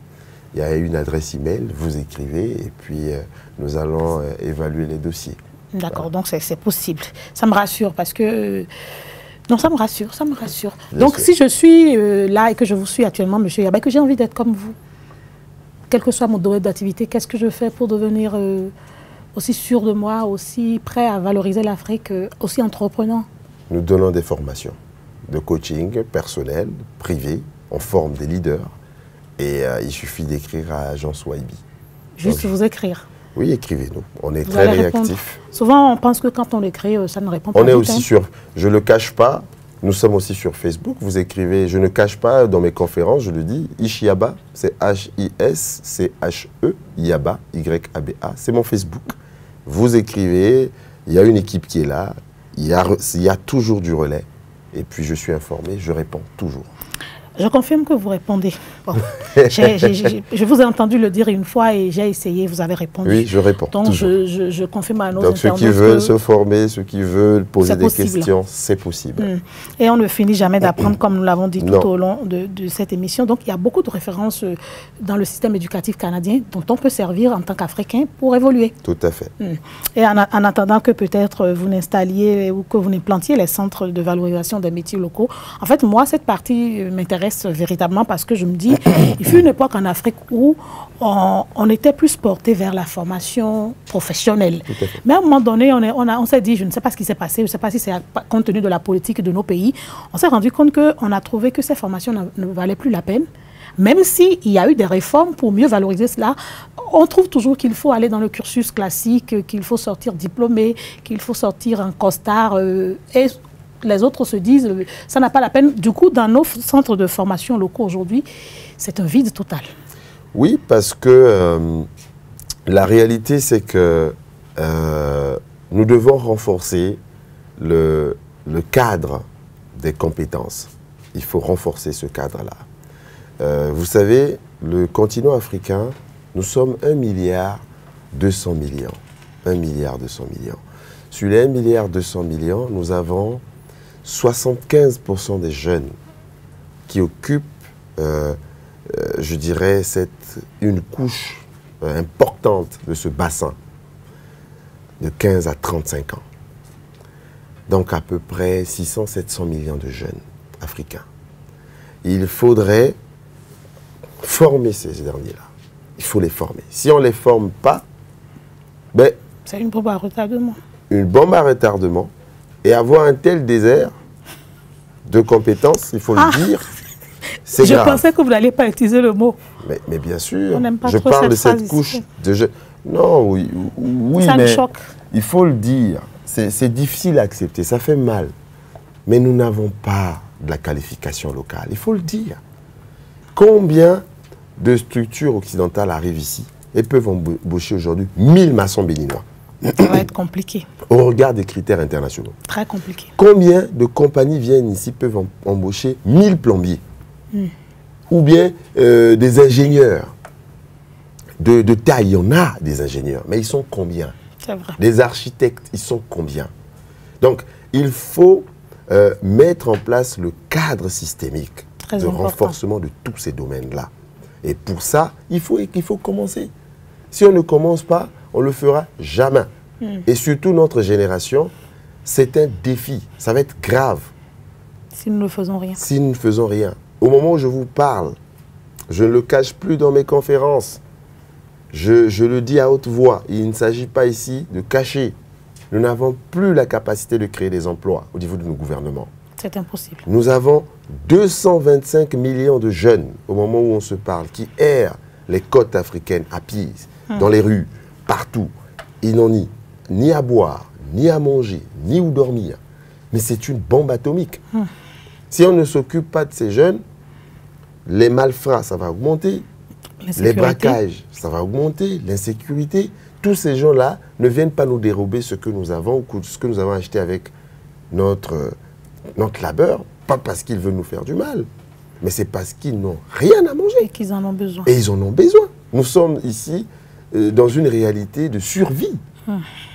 Il y a une adresse email, vous écrivez et puis nous allons évaluer les dossiers. D'accord, donc c'est possible. Ça me rassure parce que... non, ça me rassure, ça me rassure. Bien donc sûr. si je suis là et que je vous suis actuellement, monsieur Yaba, que j'ai envie d'être comme vous, quel que soit mon domaine d'activité, qu'est-ce que je fais pour devenir aussi sûr de moi, aussi prêt à valoriser l'Afrique, aussi entreprenant? Nous donnons des formations de coaching personnel, privé. On forme des leaders et il suffit d'écrire à Agence Waibi. Juste Donc, vous écrire. Oui, écrivez-nous. On est Vous très allez répondre. réactifs. Souvent, on pense que quand on écrit, ça ne répond pas. On est vite, aussi hein. sur, je ne le cache pas, nous sommes aussi sur Facebook. Vous écrivez, je ne cache pas dans mes conférences, je le dis, Ishiaba, c'est H-I-S-C-H-E, Yaba, Y-A-B-A, c'est mon Facebook. Vous écrivez, il y a une équipe qui est là, il y a toujours du relais. Et puis je suis informé, je réponds toujours. Je confirme que vous répondez. Bon. Je vous ai entendu le dire une fois et j'ai essayé, vous avez répondu. Oui, je réponds Donc toujours. je confirme à nos Donc ceux internautes qui veulent que se former, ceux qui veulent poser c'est des possible. questions, c'est possible. Et on ne finit jamais d'apprendre, comme nous l'avons dit tout Non. au long de cette émission. Donc, il y a beaucoup de références dans le système éducatif canadien dont on peut servir en tant qu'Africain pour évoluer. Tout à fait. Et en attendant que peut-être vous n'installiez ou que vous n'implantiez les centres de valorisation des métiers locaux, en fait, moi, cette partie m'intéresse véritablement parce que je me dis, il fut une époque en Afrique où on était plus porté vers la formation professionnelle. Tout à fait. Mais à un moment donné, on s'est dit, je ne sais pas ce qui s'est passé, je ne sais pas si c'est compte tenu de la politique de nos pays, on s'est rendu compte qu'on a trouvé que ces formations ne valaient plus la peine. Même s'il y a eu des réformes pour mieux valoriser cela, on trouve toujours qu'il faut aller dans le cursus classique, qu'il faut sortir diplômé, qu'il faut sortir en costard. Et les autres se disent, ça n'a pas la peine. Du coup, dans nos centres de formation locaux aujourd'hui, c'est un vide total. Oui, parce que la réalité, c'est que nous devons renforcer le cadre des compétences. Il faut renforcer ce cadre-là. Vous savez, le continent africain, nous sommes 1,2 milliard. 1,2 milliard. Sur les 1,2 milliard, nous avons 75% des jeunes qui occupent, je dirais, une couche importante de ce bassin de 15 à 35 ans. Donc à peu près 600-700 millions de jeunes africains. Il faudrait former ces derniers-là. Il faut les former. Si on ne les forme pas, c'est une bombe à retardement. Une bombe à retardement. Et avoir un tel désert de compétences, il faut le dire, c'est grave. Je pensais que vous n'alliez pas utiliser le mot. Mais bien sûr, On n'aime pas je trop parle de cette cette phrase couche ici. de jeunes. Non, oui, Ça me mais choque. il faut le dire. C'est difficile à accepter, ça fait mal. Mais nous n'avons pas de la qualification locale, il faut le dire. Combien de structures occidentales arrivent ici et peuvent embaucher aujourd'hui 1000 maçons béninois? Ça va être compliqué. Au regard des critères internationaux. Très compliqué. Combien de compagnies viennent ici, peuvent embaucher 1000 plombiers? Ou bien des ingénieurs de taille. Il y en a des ingénieurs, mais ils sont combien? C'est vrai. Des architectes, ils sont combien? Donc, il faut mettre en place le cadre systémique Très de important. renforcement de tous ces domaines-là. Et pour ça, il faut commencer. Si on ne commence pas, on ne le fera jamais. Et surtout notre génération, c'est un défi. Ça va être grave Si nous ne faisons rien. si nous ne faisons rien. Au moment où je vous parle, Je ne le cache plus dans mes conférences. Je le dis à haute voix. Il ne s'agit pas ici de cacher. Nous n'avons plus la capacité de créer des emplois au niveau de nos gouvernements. C'est impossible. Nous avons 225 millions de jeunes, au moment où on se parle, qui errent les côtes africaines à pied, dans les rues, partout. Ils n'ont ni à boire, ni à manger, ni où dormir. Mais c'est une bombe atomique. Si on ne s'occupe pas de ces jeunes, les malfrats, ça va augmenter. Les braquages, ça va augmenter. L'insécurité. Tous ces gens-là ne viennent pas nous dérober ce que nous avons ou ce que nous avons acheté avec notre labeur. Pas parce qu'ils veulent nous faire du mal, mais c'est parce qu'ils n'ont rien à manger. Et qu'ils en ont besoin. Et ils en ont besoin. Nous sommes ici dans une réalité de survie,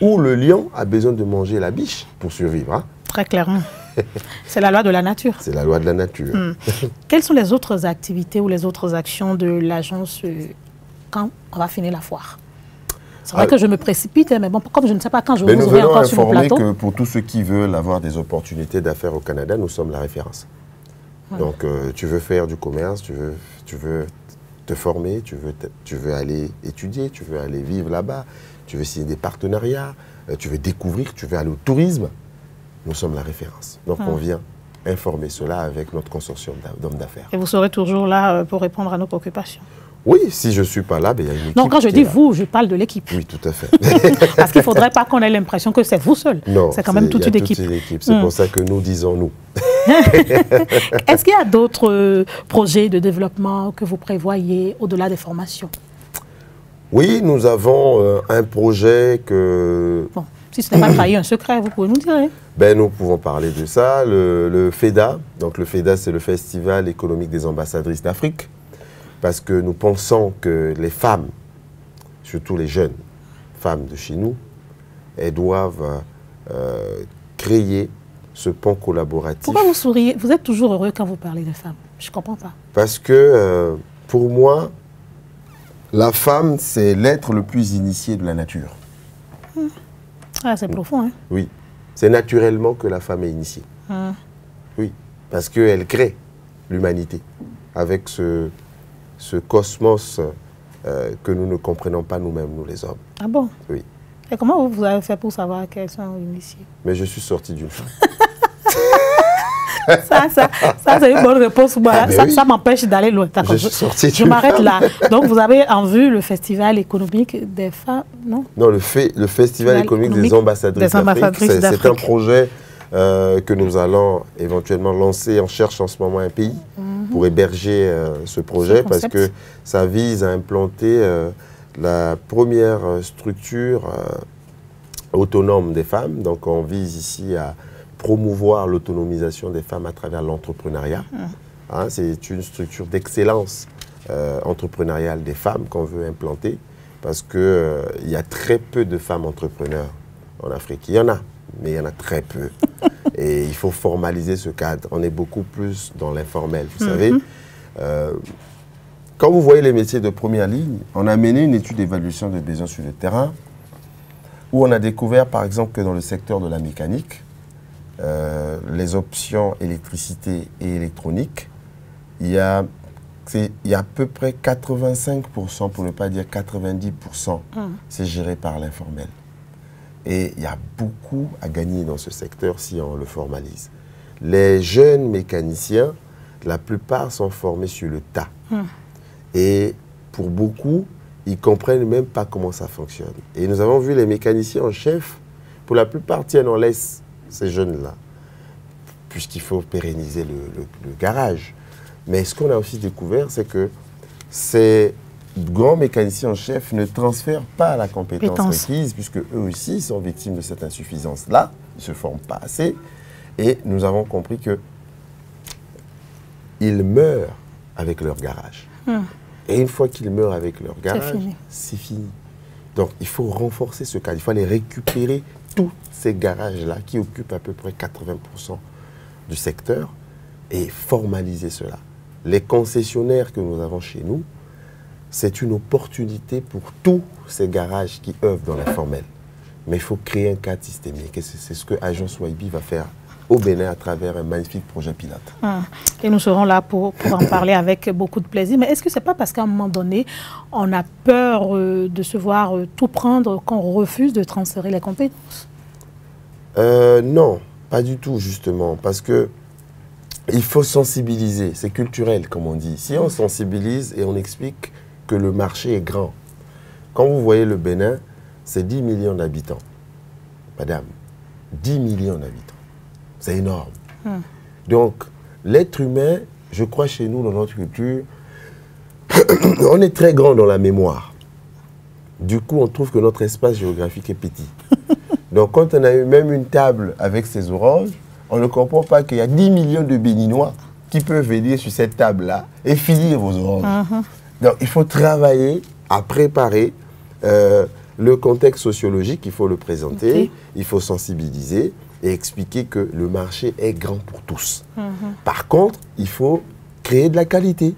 où le lion a besoin de manger la biche pour survivre. Hein? Très clairement. C'est la loi de la nature. C'est la loi de la nature. Quelles sont les autres activités ou les autres actions de l'agence quand on va finir la foire? C'est vrai que je me précipite, mais bon, comme je ne sais pas quand je vous aurai encore sur le plateau. Que pour tous ceux qui veulent avoir des opportunités d'affaires au Canada, nous sommes la référence. Donc, tu veux faire du commerce, tu veux te former, tu veux aller étudier, tu veux aller vivre là-bas, tu veux signer des partenariats, tu veux découvrir, tu veux aller au tourisme. Nous sommes la référence. Donc, on vient informer cela avec notre consortium d'hommes d'affaires. Et vous serez toujours là pour répondre à nos préoccupations? Oui, si je ne suis pas là, il y a une équipe. Non, quand je dis vous, je parle de l'équipe. Oui, tout à fait. Parce qu'il ne faudrait pas qu'on ait l'impression que c'est vous seul. Non, c'est quand même toute une équipe. C'est pour ça que nous disons nous. Est-ce qu'il y a d'autres projets de développement que vous prévoyez au-delà des formations? Oui, nous avons un projet que... Bon, si ce n'est pas trahi un secret, vous pouvez nous dire. Hein? Nous pouvons parler de ça. Le FEDA, donc le FEDA, c'est le Festival économique des ambassadrices d'Afrique. Parce que nous pensons que les femmes, surtout les jeunes femmes de chez nous, elles doivent créer ce pont collaboratif. Pourquoi vous souriez? Vous êtes toujours heureux quand vous parlez de femmes. Je ne comprends pas. Parce que pour moi, la femme, c'est l'être le plus initié de la nature. Ah, c'est profond, hein? Oui. C'est naturellement que la femme est initiée. Oui. Parce qu'elle crée l'humanité avec ce cosmos que nous ne comprenons pas nous-mêmes, nous les hommes. Ah bon? Oui. Et comment vous avez fait pour savoir qu'elles sont initiées? Mais je suis sorti d'une femme. Ça c'est une bonne réponse. Moi. Ça m'empêche d'aller loin. Je m'arrête là. Donc, vous avez en vue le Festival économique des femmes, non? Non, le Festival économique des ambassadrices d'Afrique. C'est un projet que nous allons éventuellement lancer. On cherche en ce moment un pays pour héberger ce projet parce que ça vise à implanter la première structure autonome des femmes. Donc on vise ici à promouvoir l'autonomisation des femmes à travers l'entrepreneuriat. C'est une structure d'excellence entrepreneuriale des femmes qu'on veut implanter parce qu'il y a très peu de femmes entrepreneurs en Afrique. Il y en a, mais il y en a très peu. Et il faut formaliser ce cadre. On est beaucoup plus dans l'informel. Vous savez, quand vous voyez les métiers de première ligne, on a mené une étude d'évaluation de besoins sur le terrain où on a découvert, par exemple, que dans le secteur de la mécanique, les options électricité et électronique, il y a à peu près 85%, pour ne pas dire 90%, c'est géré par l'informel. Et il y a beaucoup à gagner dans ce secteur si on le formalise. Les jeunes mécaniciens, la plupart sont formés sur le tas. Et pour beaucoup, ils ne comprennent même pas comment ça fonctionne. Et nous avons vu les mécaniciens en chef, pour la plupart, tiennent en laisse ces jeunes-là, puisqu'il faut pérenniser le garage. Mais ce qu'on a aussi découvert, c'est que ces grands mécaniciens en chef ne transfèrent pas la compétence requise, puisque eux aussi sont victimes de cette insuffisance-là, ils ne se forment pas assez. Et nous avons compris qu'ils meurent avec leur garage. Et une fois qu'ils meurent avec leur garage, c'est fini. Donc il faut renforcer ce cadre, il faut aller récupérer tous ces garages-là qui occupent à peu près 80% du secteur et formaliser cela. Les concessionnaires que nous avons chez nous, c'est une opportunité pour tous ces garages qui œuvrent dans l'informel. Mais il faut créer un cadre systémique. Et c'est ce que Agence YB va faire au Bénin à travers un magnifique projet pilote. Et nous serons là pour en parler avec beaucoup de plaisir. Mais est-ce que ce n'est pas parce qu'à un moment donné, on a peur de se voir tout prendre qu'on refuse de transférer les compétences? Non, pas du tout justement, parce que il faut sensibiliser, c'est culturel comme on dit. Si on sensibilise et on explique que le marché est grand, quand vous voyez le Bénin, c'est 10 millions d'habitants. Madame, 10 millions d'habitants, c'est énorme. Donc, l'être humain, je crois chez nous, dans notre culture, on est très grand dans la mémoire. Du coup, on trouve que notre espace géographique est petit. Donc, quand on a eu même une table avec ses oranges, on ne comprend pas qu'il y a 10 millions de Béninois qui peuvent venir sur cette table-là et finir vos oranges. Donc, il faut travailler à préparer le contexte sociologique, il faut le présenter, il faut sensibiliser et expliquer que le marché est grand pour tous. Par contre, il faut créer de la qualité.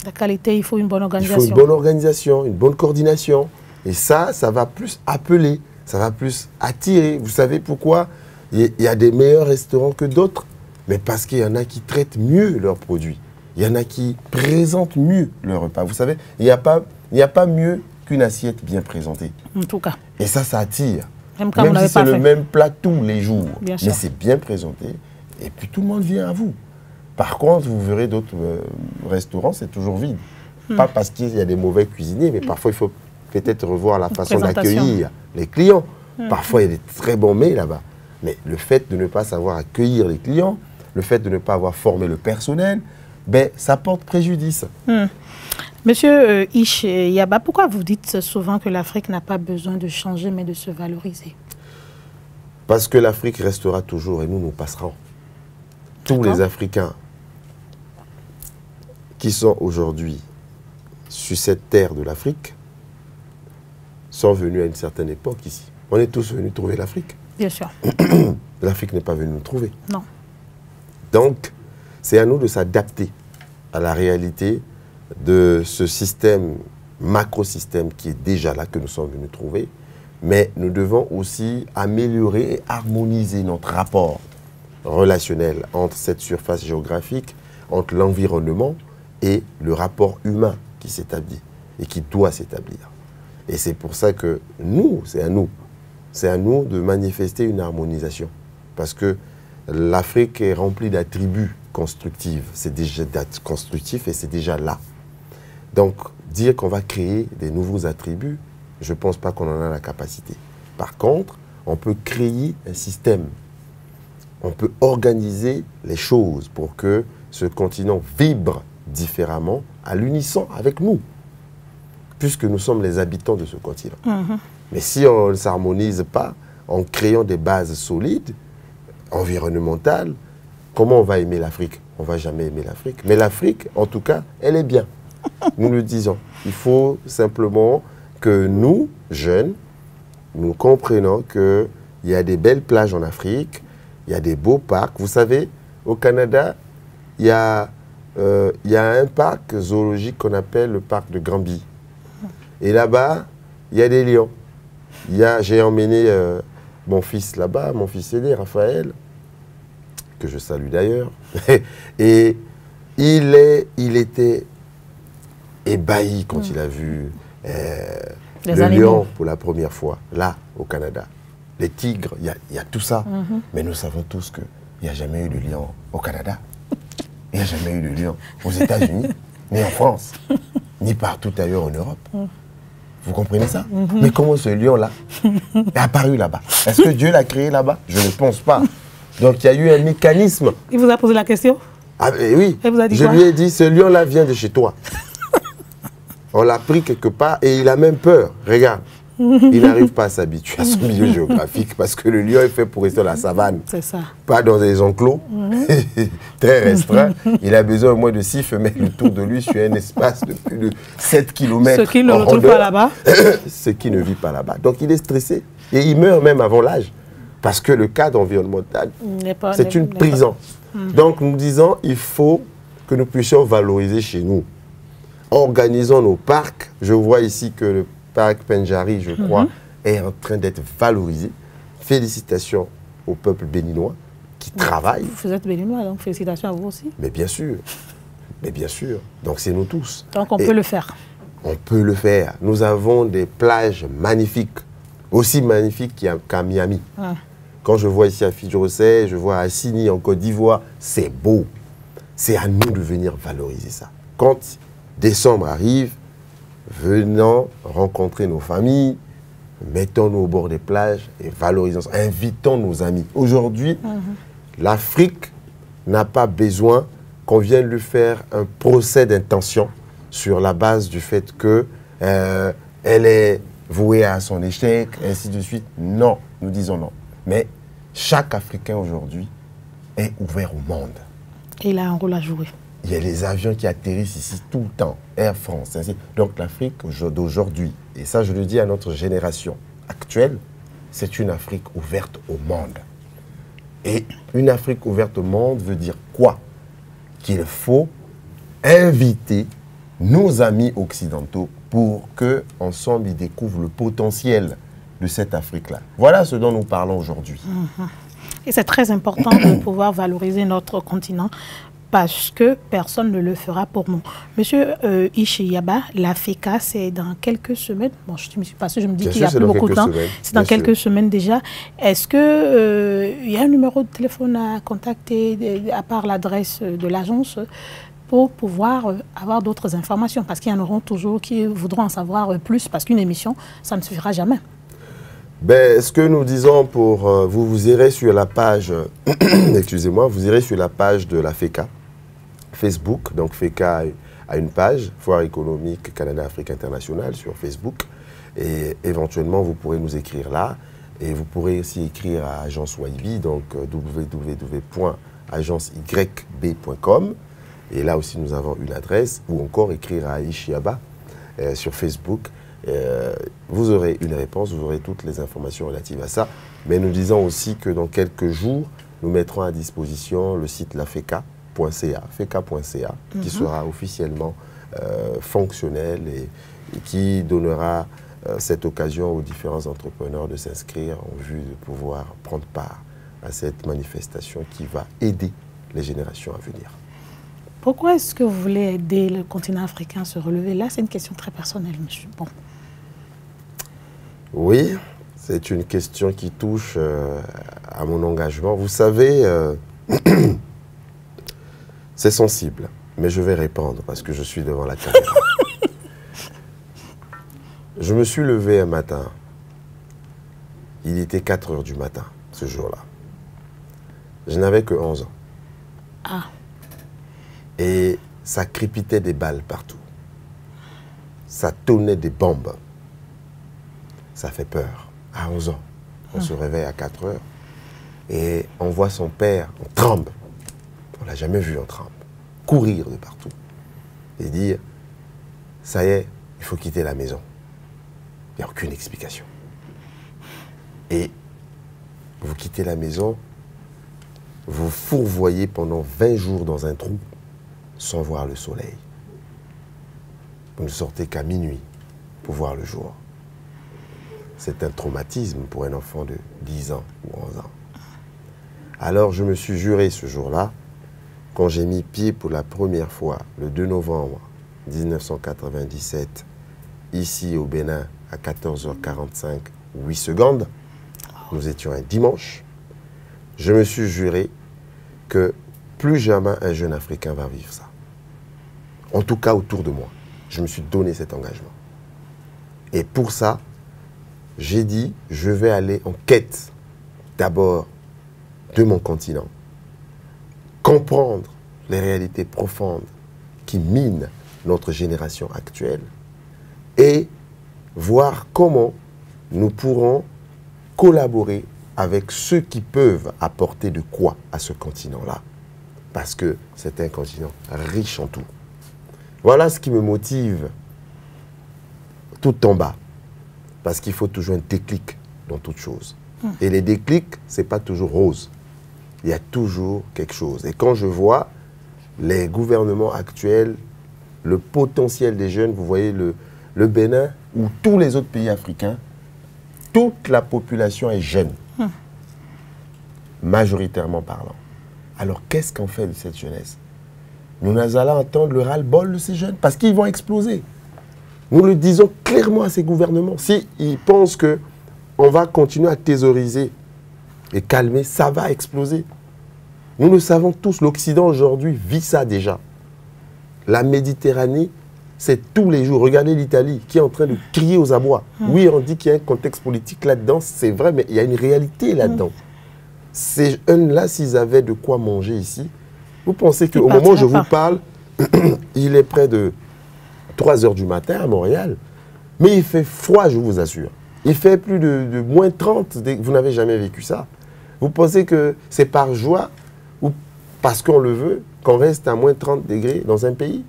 La qualité, il faut une bonne organisation. Il faut une bonne organisation, une bonne coordination. Et ça va plus appeler, ça va plus attirer. Vous savez pourquoi? Il y a des meilleurs restaurants que d'autres, mais parce qu'il y en a qui traitent mieux leurs produits. Il y en a qui présentent mieux leur repas. Vous savez, il n'y a pas mieux qu'une assiette bien présentée. En tout cas. Et ça attire. Même si c'est le même plat tous les jours. Bien sûr. Mais c'est bien présenté. Et puis tout le monde vient à vous. Par contre, vous verrez d'autres restaurants, c'est toujours vide. Pas parce qu'il y a des mauvais cuisiniers, mais parfois il faut peut-être revoir la façon d'accueillir les clients. Parfois il y a des très bons mets là-bas. Mais le fait de ne pas savoir accueillir les clients, le fait de ne pas avoir formé le personnel, ben, ça porte préjudice. Monsieur Ish Yaba, pourquoi vous dites souvent que l'Afrique n'a pas besoin de changer, mais de se valoriser? Parce que l'Afrique restera toujours et nous passerons. Tous les Africains qui sont aujourd'hui sur cette terre de l'Afrique sont venus à une certaine époque ici. On est tous venus trouver l'Afrique. Bien sûr. L'Afrique n'est pas venue nous trouver. Non. Donc, c'est à nous de s'adapter à la réalité de ce système, macro-système qui est déjà là, que nous sommes venus trouver. Mais nous devons aussi améliorer et harmoniser notre rapport relationnel entre cette surface géographique, entre l'environnement et le rapport humain qui s'établit et qui doit s'établir. Et c'est pour ça que nous, c'est à nous de manifester une harmonisation. Parce que l'Afrique est remplie d'attributs constructifs. C'est déjà constructif et c'est déjà là. Donc, dire qu'on va créer des nouveaux attributs, je ne pense pas qu'on en a la capacité. Par contre, on peut créer un système. On peut organiser les choses pour que ce continent vibre différemment, à l'unisson avec nous, puisque nous sommes les habitants de ce continent. Mais si on ne s'harmonise pas, en créant des bases solides, environnementales, comment on va aimer l'Afrique? On ne va jamais aimer l'Afrique. Mais l'Afrique, en tout cas, elle est bien. Nous le disons. Il faut simplement que nous, jeunes, nous comprenons qu'il y a des belles plages en Afrique, il y a des beaux parcs. Vous savez, au Canada, il y a un parc zoologique qu'on appelle le parc de Granby. Et là-bas, il y a des lions. J'ai emmené mon fils là-bas, mon fils aîné, Raphaël, que je salue d'ailleurs. Et il était ébahi quand il a vu le lion pour la première fois, là, au Canada. Les tigres, il y a tout ça. Mais nous savons tous qu'il n'y a jamais eu de lion au Canada. Il n'y a jamais eu de lion aux États-Unis, ni en France, ni partout ailleurs en Europe. Vous comprenez ça? Mais comment ce lion-là est apparu là-bas? Est-ce que Dieu l'a créé là-bas? Je ne pense pas. Donc il y a eu un mécanisme. Il vous a posé la question? Ah oui. Et vous a dit je quoi? lui ai dit, ce lion-là vient de chez toi. On l'a pris quelque part et il a même peur. Regarde. Il n'arrive pas à s'habituer à son milieu géographique parce que le lion est fait pour rester dans la savane. C'est ça. Pas dans des enclos très restreints. Il a besoin au moins de 6 femelles autour de lui sur un espace de plus de 7 km. Ce qui ne retrouve pas là-bas. Ce qui ne vit pas là-bas. Donc il est stressé et il meurt même avant l'âge parce que le cadre environnemental, c'est une prison. Donc nous disons, il faut que nous puissions valoriser chez nous. Organisons nos parcs. Je vois ici que le parc Pendjari, je crois, est en train d'être valorisé. Félicitations au peuple béninois qui travaillent. Vous êtes béninois, donc félicitations à vous aussi. Mais bien sûr. Mais bien sûr. Donc c'est nous tous. Donc on peut le faire. On peut le faire. Nous avons des plages magnifiques, aussi magnifiques qu'à Miami. Quand je vois ici à Fidjorosset, je vois à Assini en Côte d'Ivoire, c'est beau. C'est à nous de venir valoriser ça. Quand décembre arrive, venons rencontrer nos familles, mettons-nous au bord des plages et valorisons ça. Invitons nos amis. Aujourd'hui, l'Afrique n'a pas besoin qu'on vienne lui faire un procès d'intention sur la base du fait qu'elle est vouée à son échec, ainsi de suite. Non, nous disons non. Mais chaque Africain aujourd'hui est ouvert au monde. Et il a un rôle à jouer. Il y a les avions qui atterrissent ici tout le temps, Air France, ainsi. Donc l'Afrique d'aujourd'hui, et ça je le dis à notre génération actuelle, c'est une Afrique ouverte au monde. Et une Afrique ouverte au monde veut dire quoi? Qu'il faut inviter nos amis occidentaux pour qu'ensemble ils découvrent le potentiel de cette Afrique-là. Voilà ce dont nous parlons aujourd'hui. Et c'est très important de pouvoir valoriser notre continent parce que personne ne le fera pour nous. Monsieur Ishiyaba, la FECA, c'est dans quelques semaines. Bon, je me suis passé, je me dis qu'il y a plus beaucoup de temps. C'est dans quelques semaines déjà. Est-ce qu'il y a un numéro de téléphone à contacter, à part l'adresse de l'agence, pour pouvoir avoir d'autres informations? Parce qu'il y en auront toujours qui voudront en savoir plus, parce qu'une émission, ça ne suffira jamais. Ben, ce que nous disons pour vous irez sur la page, excusez-moi, vous irez sur la page de la FECA, Facebook. Donc FECA a une page, Foire économique Canada-Afrique internationale sur Facebook. Et éventuellement, vous pourrez nous écrire là. Et vous pourrez aussi écrire à Agence YB, donc www.agenceyb.com. Et là aussi, nous avons une adresse, ou encore écrire à Ishiyaba sur Facebook. Vous aurez une réponse, vous aurez toutes les informations relatives à ça. Mais nous disons aussi que dans quelques jours, nous mettrons à disposition le site lafeca.ca, qui sera officiellement fonctionnel et qui donnera cette occasion aux différents entrepreneurs de s'inscrire en vue de pouvoir prendre part à cette manifestation qui va aider les générations à venir. Pourquoi est-ce que vous voulez aider le continent africain à se relever? Là, c'est une question très personnelle, monsieur. Bon. Oui, c'est une question qui touche à mon engagement. Vous savez, c'est sensible, mais je vais répondre parce que je suis devant la caméra. Je me suis levé un matin. Il était 4 heures du matin, ce jour-là. Je n'avais que 11 ans. Ah. Et ça crépitait des balles partout. Ça tonnait des bombes. Ça fait peur. À 11 ans, on se réveille à 4 heures et on voit son père, on tremble. On ne l'a jamais vu en tremble. Courir de partout. Et dire, ça y est, il faut quitter la maison. Il n'y a aucune explication. Et vous quittez la maison, vous fourvoyez pendant 20 jours dans un trou sans voir le soleil. Vous ne sortez qu'à minuit pour voir le jour. C'est un traumatisme pour un enfant de 10 ans ou 11 ans. Alors je me suis juré ce jour-là, quand j'ai mis pied pour la première fois, le 2 novembre 1997, ici au Bénin, à 14h45, 8 secondes, nous étions un dimanche, je me suis juré que plus jamais un jeune Africain va vivre ça. En tout cas, autour de moi. Je me suis donné cet engagement. Et pour ça, j'ai dit, je vais aller en quête d'abord de mon continent, comprendre les réalités profondes qui minent notre génération actuelle et voir comment nous pourrons collaborer avec ceux qui peuvent apporter de quoi à ce continent-là. Parce que c'est un continent riche en tout. Voilà ce qui me motive tout en bas. Parce qu'il faut toujours un déclic dans toute chose. Et les déclics, ce n'est pas toujours rose. Il y a toujours quelque chose. Et quand je vois les gouvernements actuels, le potentiel des jeunes, vous voyez le Bénin ou tous les autres pays africains, toute la population est jeune. majoritairement parlant. Alors, qu'est-ce qu'on fait de cette jeunesse? Nous allons entendre le ras-le-bol de ces jeunes parce qu'ils vont exploser. Nous le disons clairement à ces gouvernements. S'ils pensent qu'on va continuer à thésauriser et calmer, ça va exploser. Nous le savons tous, l'Occident aujourd'hui vit ça déjà. La Méditerranée, c'est tous les jours. Regardez l'Italie qui est en train de crier aux abois. Oui, on dit qu'il y a un contexte politique là-dedans, c'est vrai, mais il y a une réalité là-dedans. Ces jeunes-là, s'ils avaient de quoi manger ici, vous pensez qu'au moment où je vous parle, il est près de 3 heures du matin à Montréal, mais il fait froid, je vous assure. Il fait plus de moins 30, vous n'avez jamais vécu ça. Vous pensez que c'est par joie ou parce qu'on le veut qu'on reste à moins 30 degrés dans un pays?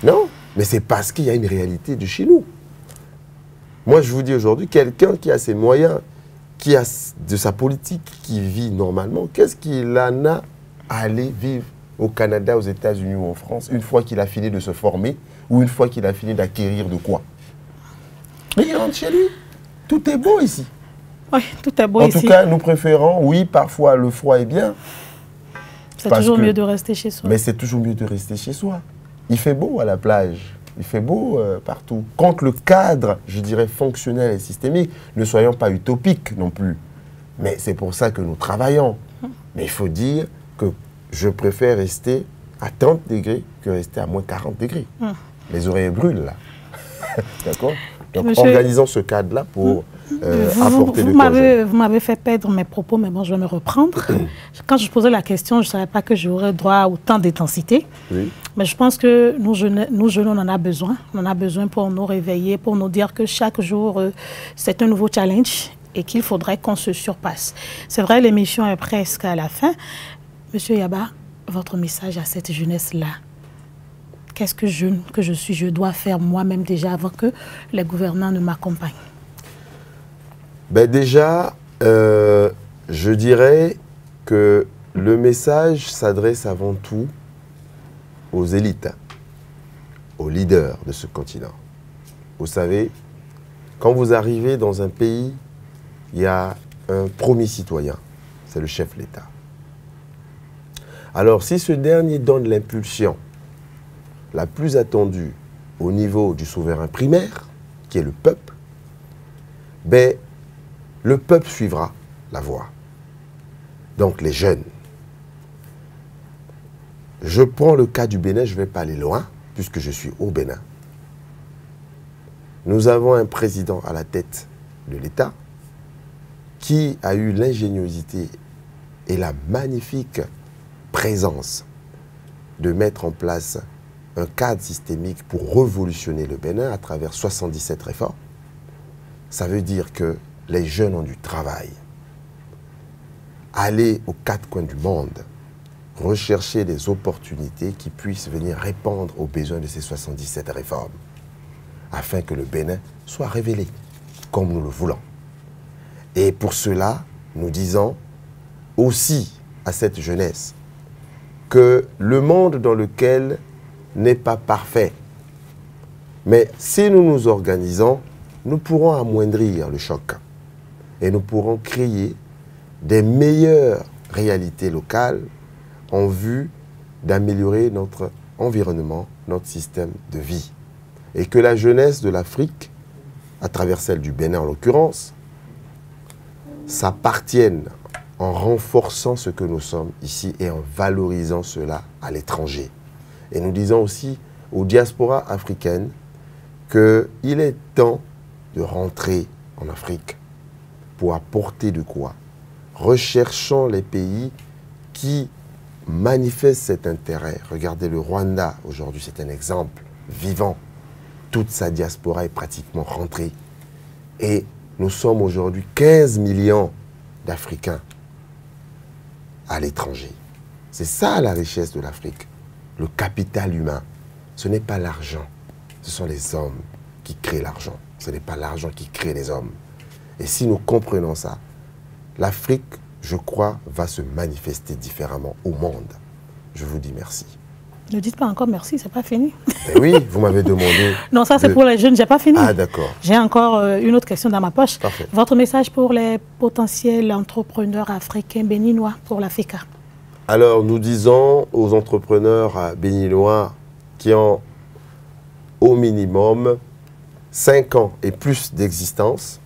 Non, mais c'est parce qu'il y a une réalité de chez nous. Moi, je vous dis aujourd'hui, quelqu'un qui a ses moyens, qui a de sa politique, qui vit normalement, qu'est-ce qu'il en a à aller vivre au Canada, aux États-Unis ou en France, une fois qu'il a fini de se former ou une fois qu'il a fini d'acquérir de quoi? Mais il rentre chez lui. Tout est beau ici. Oui, tout est beau ici. En tout cas, nous préférons, oui, parfois le froid est bien. C'est toujours mieux de rester chez soi. Mais c'est toujours mieux de rester chez soi. Il fait beau à la plage. Il fait beau partout. Contre le cadre, je dirais, fonctionnel et systémique, ne soyons pas utopiques non plus. Mais c'est pour ça que nous travaillons. Mais il faut dire que je préfère rester à 30 degrés que rester à moins 40 degrés. Les oreilles brûlent, là. D'accord? Donc, organisons ce cadre-là pour apporter de quoi. Vous m'avez fait perdre mes propos, mais bon, je vais me reprendre. Quand je posais la question, je ne savais pas que j'aurais droit à autant d'intensité. Oui. Mais je pense que nous jeunes, on en a besoin. On en a besoin pour nous réveiller, pour nous dire que chaque jour, c'est un nouveau challenge et qu'il faudrait qu'on se surpasse. C'est vrai, l'émission est presque à la fin. Monsieur Yaba, votre message à cette jeunesse-là, qu'est-ce que je dois faire moi-même déjà avant que les gouvernants ne m'accompagnent? Ben déjà, je dirais que le message s'adresse avant tout aux élites, aux leaders de ce continent. Vous savez, quand vous arrivez dans un pays, il y a un premier citoyen, c'est le chef de l'État. Alors, si ce dernier donne l'impulsion la plus attendue au niveau du souverain primaire, qui est le peuple, ben, le peuple suivra la voie. Donc les jeunes. Je prends le cas du Bénin, je ne vais pas aller loin, puisque je suis au Bénin. Nous avons un président à la tête de l'État qui a eu l'ingéniosité et la magnifique présence de mettre en place un cadre systémique pour révolutionner le Bénin à travers 77 réformes. Ça veut dire que les jeunes ont du travail. Aller aux 4 coins du monde, rechercher des opportunités qui puissent venir répondre aux besoins de ces 77 réformes, afin que le Bénin soit révélé comme nous le voulons. Et pour cela, nous disons aussi à cette jeunesse que le monde dans lequel n'est pas parfait. Mais si nous nous organisons, nous pourrons amoindrir le choc et nous pourrons créer des meilleures réalités locales en vue d'améliorer notre environnement, notre système de vie. Et que la jeunesse de l'Afrique, à travers celle du Bénin en l'occurrence, s'appartienne en renforçant ce que nous sommes ici et en valorisant cela à l'étranger. Et nous disons aussi aux diasporas africaines qu'il est temps de rentrer en Afrique pour apporter de quoi. Recherchons les pays qui manifestent cet intérêt. Regardez le Rwanda, aujourd'hui c'est un exemple vivant. Toute sa diaspora est pratiquement rentrée. Et nous sommes aujourd'hui 15 millions d'Africains à l'étranger. C'est ça la richesse de l'Afrique. Le capital humain, ce n'est pas l'argent. Ce sont les hommes qui créent l'argent. Ce n'est pas l'argent qui crée les hommes. Et si nous comprenons ça, l'Afrique, je crois, va se manifester différemment au monde. Je vous dis merci. Ne dites pas encore merci, c'est pas fini. Eh oui, vous m'avez demandé. Non, ça c'est pour les jeunes, j'ai pas fini. Ah d'accord. J'ai encore une autre question dans ma poche. Parfait. Votre message pour les potentiels entrepreneurs africains béninois pour la FECA? Alors, nous disons aux entrepreneurs béninois qui ont au minimum 5 ans et plus d'existence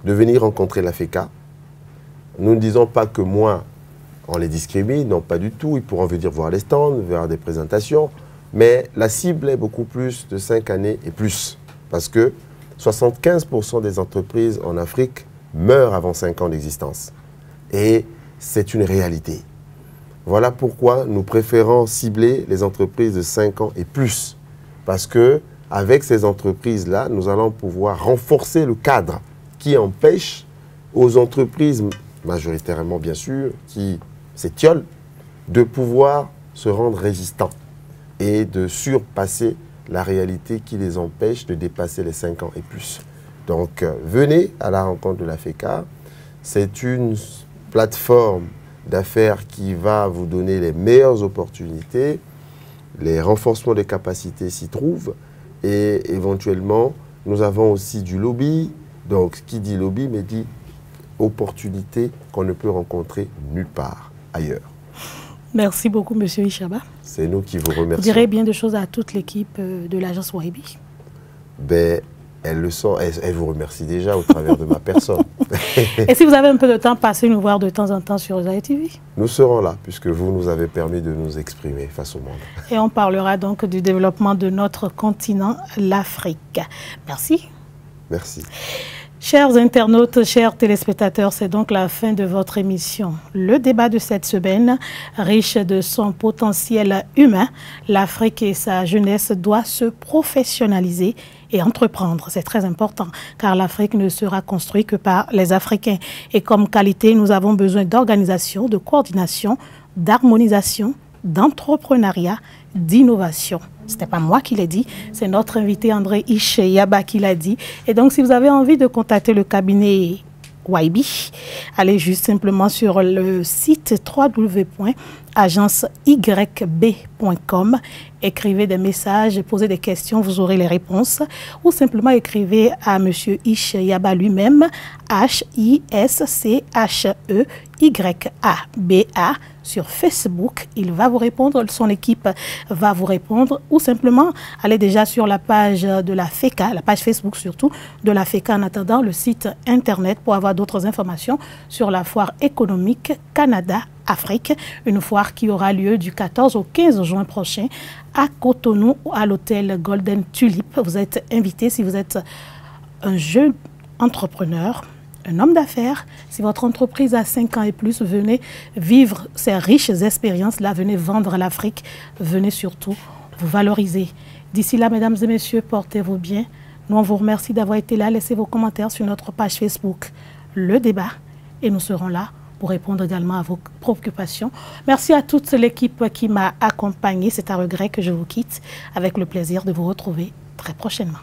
de venir rencontrer la FECA. Nous ne disons pas que moins on les discrimine, non pas du tout. Ils pourront venir voir les stands, voir des présentations. Mais la cible est beaucoup plus de 5 années et plus. Parce que 75% des entreprises en Afrique meurent avant 5 ans d'existence. Et c'est une réalité. Voilà pourquoi nous préférons cibler les entreprises de 5 ans et plus. Parce que avec ces entreprises-là, nous allons pouvoir renforcer le cadre qui empêche aux entreprises, majoritairement bien sûr, qui s'étiolent, de pouvoir se rendre résistants et de surpasser la réalité qui les empêche de dépasser les 5 ans et plus. Donc, venez à la rencontre de la FECA. C'est une plateforme d'affaires qui va vous donner les meilleures opportunités. Les renforcements des capacités s'y trouvent. Et éventuellement, nous avons aussi du lobby. Donc, qui dit lobby, mais dit opportunité qu'on ne peut rencontrer nulle part ailleurs. Merci beaucoup, M. Ishaba. C'est nous qui vous remercions. Vous direz bien de choses à toute l'équipe de l'agence Waibi. Ben, elles le sont. Elles vous remercient déjà au travers de ma personne. Et si vous avez un peu de temps, passez nous voir de temps en temps sur Zaya TV. Nous serons là, puisque vous nous avez permis de nous exprimer face au monde. Et on parlera donc du développement de notre continent, l'Afrique. Merci. Merci. Chers internautes, chers téléspectateurs, c'est donc la fin de votre émission. Le débat de cette semaine, riche de son potentiel humain, l'Afrique et sa jeunesse doivent se professionnaliser et entreprendre. C'est très important, car l'Afrique ne sera construite que par les Africains. Et comme qualité, nous avons besoin d'organisation, de coordination, d'harmonisation, d'entrepreneuriat, d'innovation. Ce n'est pas moi qui l'ai dit, c'est notre invité André Yaba qui l'a dit. Et donc, si vous avez envie de contacter le cabinet Waibi, allez juste simplement sur le site www.agenceyb.com, écrivez des messages, posez des questions, vous aurez les réponses. Ou simplement écrivez à M. Yaba lui-même, HISCHEYABA, sur Facebook. Il va vous répondre, son équipe va vous répondre. Ou simplement, allez déjà sur la page de la FECA, la page Facebook surtout, de la FECA en attendant le site internet pour avoir d'autres informations sur la foire économique Canada-Afrique, une foire qui aura lieu du 14 au 15 juin prochain à Cotonou, à l'hôtel Golden Tulip. Vous êtes invité si vous êtes un jeune entrepreneur, un homme d'affaires. Si votre entreprise a 5 ans et plus, venez vivre ces riches expériences-là, venez vendre l'Afrique, venez surtout vous valoriser. D'ici là, mesdames et messieurs, portez-vous bien. Nous, on vous remercie d'avoir été là. Laissez vos commentaires sur notre page Facebook, Le Débat, et nous serons là pour répondre également à vos préoccupations. Merci à toute l'équipe qui m'a accompagné. C'est à regret que je vous quitte, avec le plaisir de vous retrouver très prochainement.